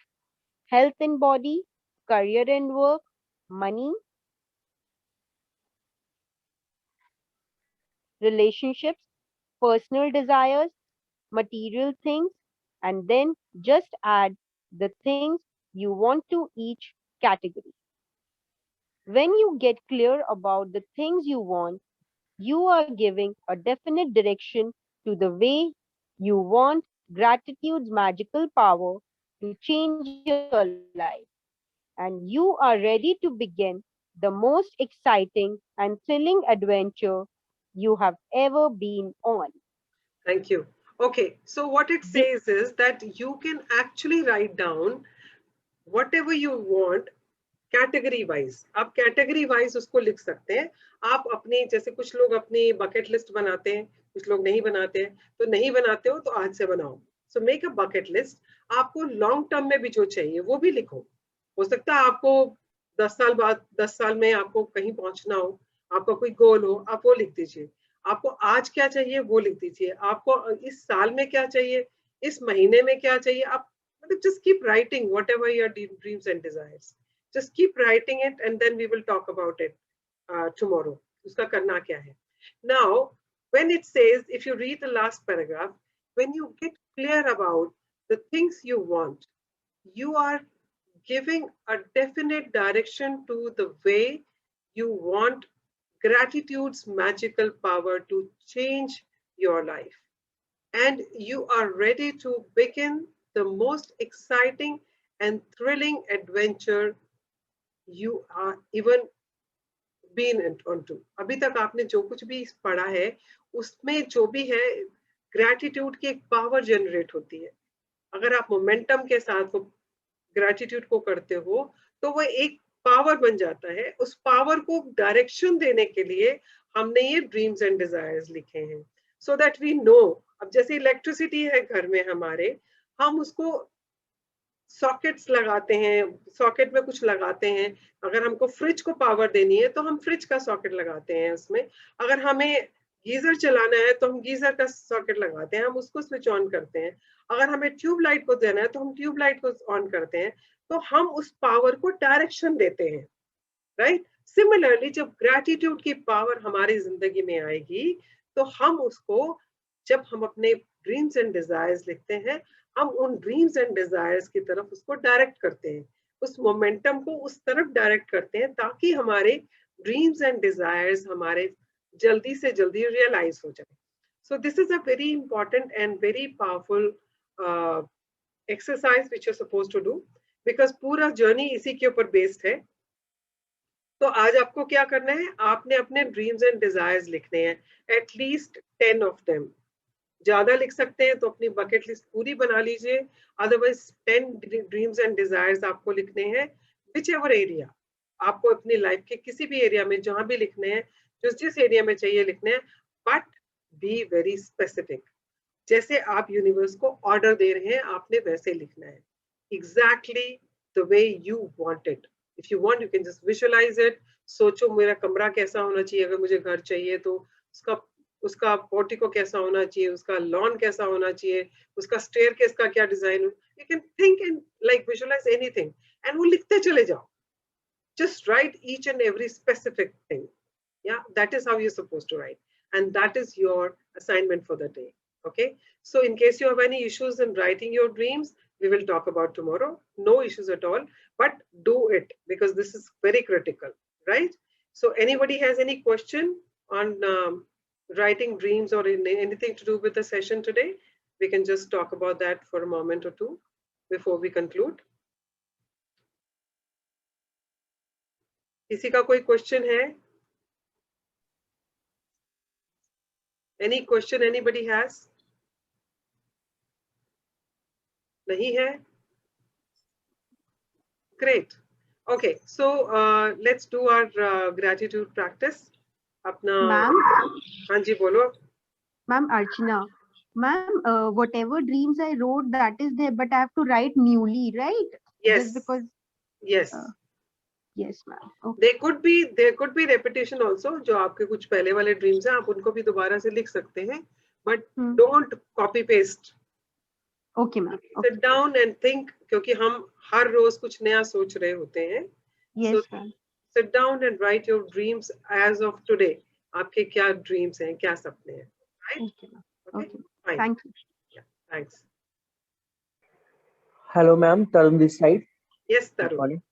health and body, career and work, money, relationships, personal desires, material things, and then just add the things you want to each category. When you get clear about the things you want, you are giving a definite direction to the way you want gratitude's magical power to change your life. And you are ready to begin the most exciting and thrilling adventure you have ever been on. Thank you. Okay, so what it The, says is that you can actually write down whatever you want category wise. आप category wise उसको लिख सकते हैं. आप अपनी, जैसे कुछ लोग अपनी बकेट लिस्ट बनाते हैं, कुछ लोग नहीं बनाते हैं, तो नहीं बनाते हो तो आज से बनाओ. So make a bucket list. आपको लॉन्ग टर्म में भी जो चाहिए वो भी लिखो. हो सकता है आपको 10 साल बाद, 10 साल में आपको कहीं पहुंचना हो, आपका कोई गोल हो, आप वो लिख दीजिए. आपको आज क्या चाहिए वो लिख दीजिए. आपको इस साल में क्या चाहिए, इस महीने में क्या चाहिए, आप Just keep writing whatever your dreams and desires. Just keep writing it, and then we will talk about it tomorrow. Uska karna kya hai. Now, when it says, if you read the last paragraph, when you get clear about the things you want, you are giving a definite direction to the way you want gratitude's magical power to change your life. And you are ready to begin the most exciting and thrilling adventure you are even been onto. अभी तक आपने जो कुछ भी पढ़ा है उसमें जो भी है ग्रैटिट्यूड की एक पावर जनरेट होती है. अगर आप मोमेंटम के साथ वो ग्रैटिट्यूड को करते हो तो वो एक पावर बन जाता है. उस पावर को डायरेक्शन देने के लिए हमने ये ड्रीम्स एंड डिजायर्स लिखे हैं, सो दैट वी नो. अब जैसे इलेक्ट्रिसिटी है घर में हमारे, हम उसको सॉकेट्स लगाते हैं, सॉकेट में कुछ लगाते हैं. अगर हमको फ्रिज को पावर देनी है तो हम फ्रिज का सॉकेट लगाते हैं उसमें. अगर हमें गीजर चलाना है तो हम गीजर का सॉकेट लगाते हैं, हम उसको स्विच ऑन करते हैं. अगर हमें ट्यूब लाइट को देना है तो हम ट्यूब लाइट को ऑन करते हैं. तो हम उस पावर को डायरेक्शन देते हैं, राइट. सिमिलरली जब ग्रैटिट्यूड की पावर हमारी जिंदगी में आएगी तो हम उसको, जब हम अपने ड्रीम्स एंड डिजायर्स लिखते हैं, हम उन ड्रीम्स एंड डिजायर्स की तरफ उसको डायरेक्ट करते हैं, उस मोमेंटम को उस तरफ डायरेक्ट करते हैं ताकि हमारे ड्रीम्स एंड डिजायर्स हमारे जल्दी से जल्दी रियलाइज हो जाए. So this is a very important and very powerful exercise which you suppose to do, because पूरा जर्नी इसी के ऊपर बेस्ड है. तो आज आपको क्या करना है, आपने अपने ड्रीम्स एंड डिजायर्स लिखने हैं, एटलीस्ट 10 ऑफ देम. ज्यादा लिख सकते हैं तो अपनी बकेट लिस्ट पूरी बना लीजिए, अदरवाइज 10 ड्रीम्स एंड डिजायर्स आपको लिखने हैं. विच एवर एरिया आपको अपनी लाइफ के किसी भी एरिया में जहां भी लिखने हैं, जिस एरिया में चाहिए लिखने हैं, बट बी वेरी स्पेसिफिक. जैसे आप यूनिवर्स को ऑर्डर दे रहे हैं आपने वैसे लिखना है, exactly the way you want it. If you want you can just visualise it. सोचो मेरा कमरा कैसा होना चाहिए, अगर मुझे घर चाहिए तो उसका पोर्टिको कैसा होना चाहिए, उसका लॉन कैसा होना चाहिए, उसका स्टेयरकेस का क्या design. You can think and like visualise anything and वो लिखते चले जाओ. Just write each and every specific thing. Yeah, that is how you're supposed to write, and that is your assignment for the day. Okay, so in case you have any issues in writing your dreams, we will talk about tomorrow. No issues at all, but do it because this is very critical, right? So anybody has any question on writing dreams or anything to do with the session today, we can just talk about that for a moment or two before we conclude. किसी का कोई question है? Any question anybody has? नहीं है? Great. Okay, so let's do our gratitude practice. अपना Ma'am, हाँ जी बोलो. ma'am Archana, ma'am, whatever dreams I wrote, that is there, but I have to write newly, right? Yes. Just because. Yes. Yes, ma'am. Okay. there could be repetition also. जो आपके कुछ पहले वाले dreams हैं आप उनको भी दोबारा से लिख सकते हैं, but don't copy paste. Okay, ma'am. Okay. Sit down and think, क्योंकि हम हर रोज कुछ नया सोच रहे होते हैं. Yes, ma'am. Sit down and write your dreams as of today. आपके क्या ड्रीम्स हैं, क्या सपने हैं, right? Okay, ma'am. Okay. Fine. Thank you. Yeah, thanks. Hello, ma'am. Tarun this side. Yes, Good Tarun. morning.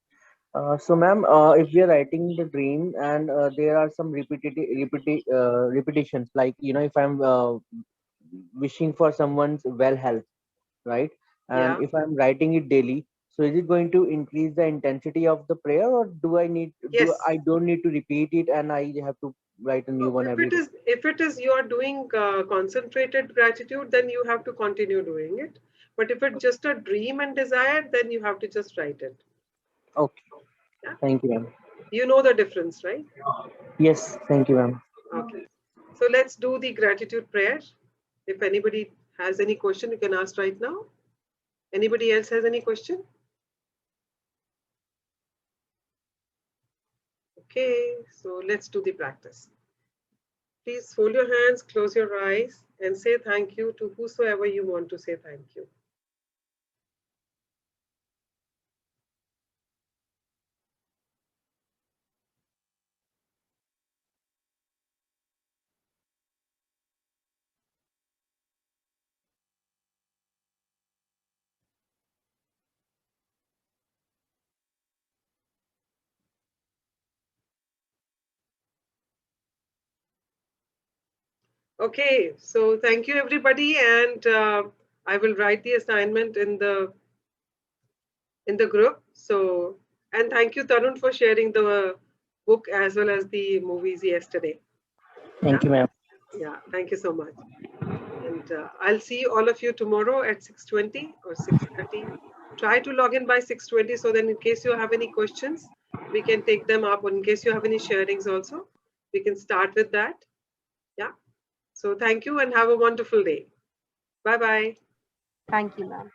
So, ma'am, if we are writing the dream and there are some repetitions, like if I'm wishing for someone's well health, right? And Yeah. if I'm writing it daily, so is it going to increase the intensity of the prayer, or do I don't need to repeat it and I have to write a new one every day? If it is you are doing concentrated gratitude, then you have to continue doing it. But if it's just a dream and desire, then you have to just write it. Okay. Yeah? Thank you, ma'am. You know the difference, right? Yes, thank you, ma'am. Okay. So let's do the gratitude prayer. If anybody has any question, you can ask right now. Anybody else has any question? Okay, so let's do the practice. Please fold your hands, close your eyes, and say thank you to whosoever you want to say thank you. Okay, so thank you everybody, and I will write the assignment in the group. So, and thank you Tarun for sharing the book as well as the movies yesterday. Thank you, ma'am. Yeah, thank you so much. And I'll see all of you tomorrow at 6:20 or 6:30. Try to log in by 6:20 so then in case you have any questions, we can take them up. Or in case you have any sharings also, we can start with that. Yeah. So thank you and have a wonderful day. Bye-bye. Thank you, ma'am.